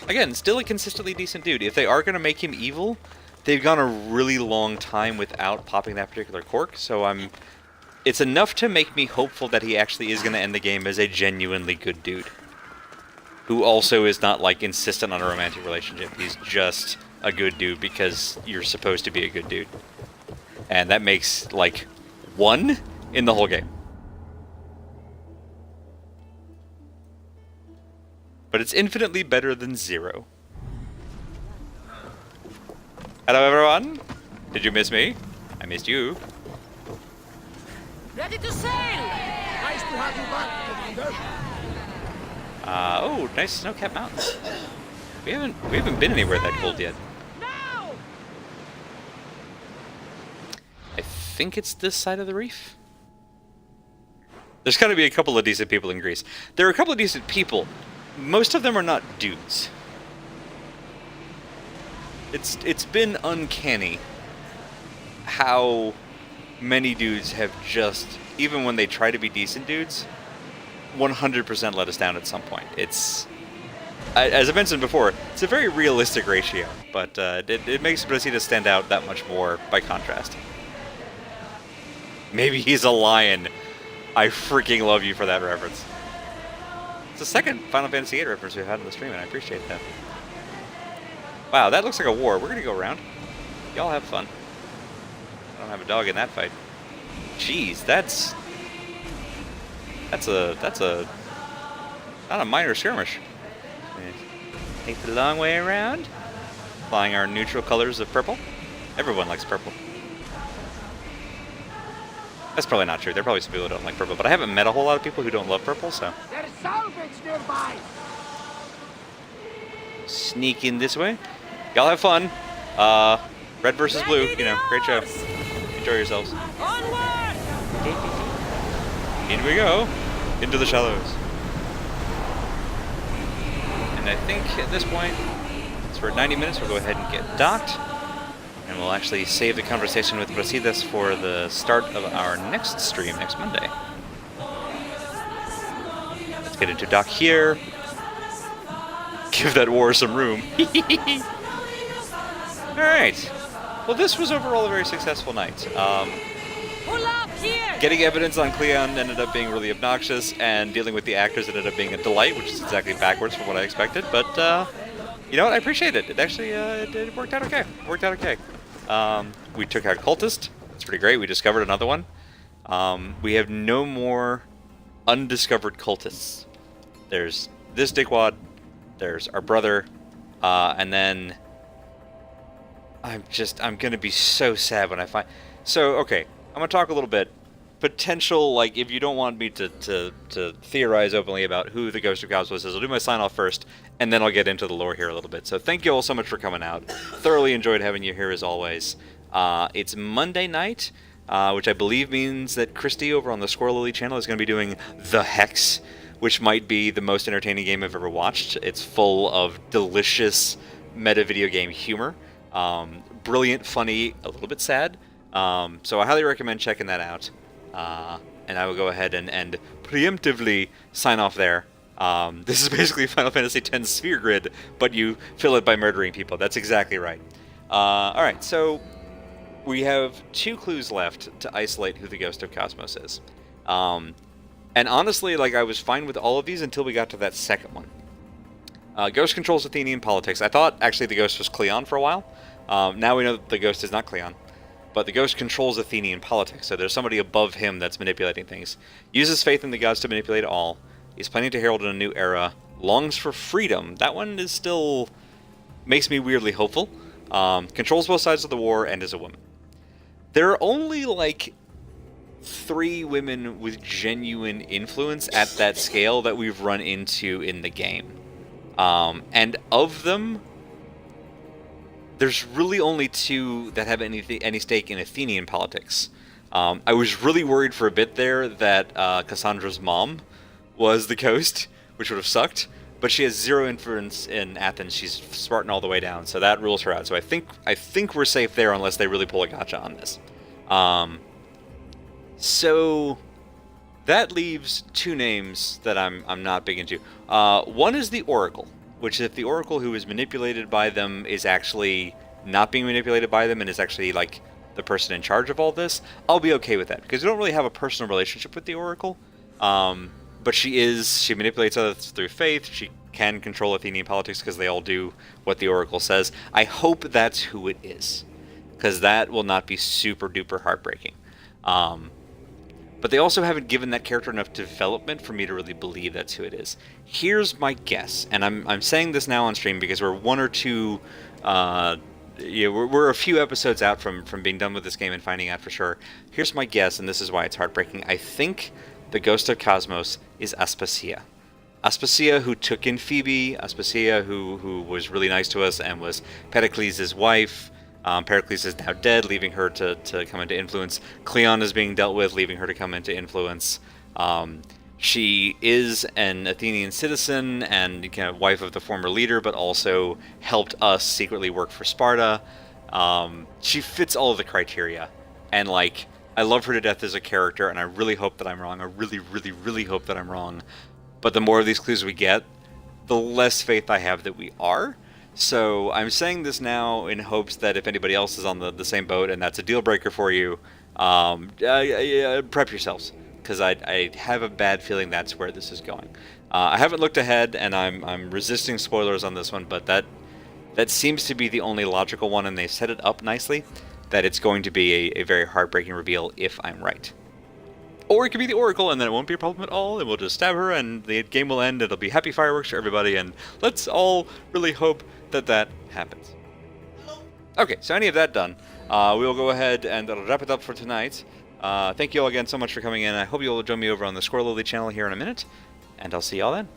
Again, still a consistently decent dude. If they are going to make him evil, they've gone a really long time without popping that particular cork, so it's enough to make me hopeful that he actually is going to end the game as a genuinely good dude. Who also is not, like, insistent on a romantic relationship. He's just a good dude because you're supposed to be a good dude. And that makes, like, 1 in the whole game. But it's infinitely better than 0. Hello, everyone. Did you miss me? I missed you. Ready to sail! Nice to have you back, Commander. Oh, nice snow-capped mountains. We haven't been anywhere that cold yet. I think it's this side of the reef. There's got to be a couple of decent people in Greece. There are a couple of decent people. Most of them are not dudes. It's been uncanny how many dudes have just, even when they try to be decent dudes, 100% let us down at some point. As I mentioned before, it's a very realistic ratio, but it makes Brasidas stand out that much more by contrast. Maybe he's a lion. I freaking love you for that reference. It's the second Final Fantasy VIII reference we've had on the stream, and I appreciate that. Wow, that looks like a war. We're gonna go around. Y'all have fun. I don't have a dog in that fight. Jeez, that's not a minor skirmish. Take the long way around, flying our neutral colors of purple. Everyone likes purple. That's probably not true. There are probably some people who don't like purple, but I haven't met a whole lot of people who don't love purple, so. There's salvage nearby! sneak in this way. Y'all have fun. Red versus blue, you know, great show. Enjoy yourselves. In we go, into the shallows. And I think at this point, since we're at 90 minutes, we'll go ahead and get docked. And we'll actually save the conversation with Brasidas for the start of our next stream next Monday. Let's get into dock here. Give that war some room. Alright. Well, this was overall a very successful night. Getting evidence on Cleon ended up being really obnoxious, and dealing with the actors ended up being a delight, which is exactly backwards from what I expected. But, you know what? I appreciate it. It actually it worked out okay. It worked out okay. We took out Cultist. That's pretty great. We discovered another one. We have no more undiscovered cultists. There's this dickwad. There's our brother. And then I'm gonna be so sad when I find... So, okay. I'm gonna talk a little bit. Potential, like, if you don't want me to theorize openly about who the Ghost of Cosmos is, I'll do my sign-off first, and then I'll get into the lore here a little bit. So thank you all so much for coming out. Thoroughly enjoyed having you here as always. It's Monday night, which I believe means that Christy over on the Squirrel Lily channel is going to be doing The Hex, which might be the most entertaining game I've ever watched. It's full of delicious meta video game humor. Brilliant, funny, a little bit sad. So I highly recommend checking that out. And I will go ahead and preemptively sign off there. This is basically Final Fantasy X Sphere Grid, but you fill it by murdering people. That's exactly right. Alright, so we have 2 clues left to isolate who the Ghost of Cosmos is. And honestly, like, I was fine with all of these until we got to that second one. Ghost controls Athenian politics. I thought, actually, the Ghost was Cleon for a while. Now we know that the Ghost is not Cleon. But the Ghost controls Athenian politics, so there's somebody above him that's manipulating things. Uses faith in the gods to manipulate all. He's planning to herald in a new era. Longs for freedom. That one is still... makes me weirdly hopeful. Controls both sides of the war and is a woman. There are only, like, 3 women with genuine influence at that scale that we've run into in the game. And of them... there's really only 2 that have any stake in Athenian politics. I was really worried for a bit there that Cassandra's mom was the Ghost, which would have sucked. But she has 0 influence in Athens. She's Spartan all the way down, so that rules her out. So I think we're safe there unless they really pull a gotcha on this. So that leaves 2 names that I'm not big into. One is the Oracle, which if the Oracle who is manipulated by them is actually not being manipulated by them and is actually, like, the person in charge of all this, I'll be okay with that, because we don't really have a personal relationship with the Oracle. But she manipulates others through faith, she can control Athenian politics because they all do what the Oracle says. I hope that's who it is, because that will not be super duper heartbreaking. But they also haven't given that character enough development for me to really believe that's who it is. Here's my guess, and I'm saying this now on stream because we're 1 or 2, we're a few episodes out from being done with this game and finding out for sure. Here's my guess, and this is why it's heartbreaking. I think the Ghost of Cosmos is Aspasia. Aspasia, who took in Phoebe, Aspasia, who was really nice to us and was Pericles' wife. Pericles is now dead, leaving her to come into influence. Cleon is being dealt with, leaving her to come into influence. She is an Athenian citizen and kind of wife of the former leader, but also helped us secretly work for Sparta. She fits all of the criteria. And, like, I love her to death as a character, and I really hope that I'm wrong. I really, really, really hope that I'm wrong. But the more of these clues we get, the less faith I have that we are. So I'm saying this now in hopes that if anybody else is on the same boat and that's a deal breaker for you, prep yourselves, because I have a bad feeling that's where this is going. I haven't looked ahead, and I'm resisting spoilers on this one, but that seems to be the only logical one, and they set it up nicely that it's going to be a very heartbreaking reveal if I'm right. Or it could be the Oracle, and then it won't be a problem at all, and we'll just stab her, and the game will end, it'll be happy fireworks for everybody, and let's all really hope that happens. Okay, so any of that done, we will go ahead and wrap it up for tonight. Thank you all again so much for coming in. I hope you will join me over on the Squirrel Lily channel here in a minute, and I'll see y'all then.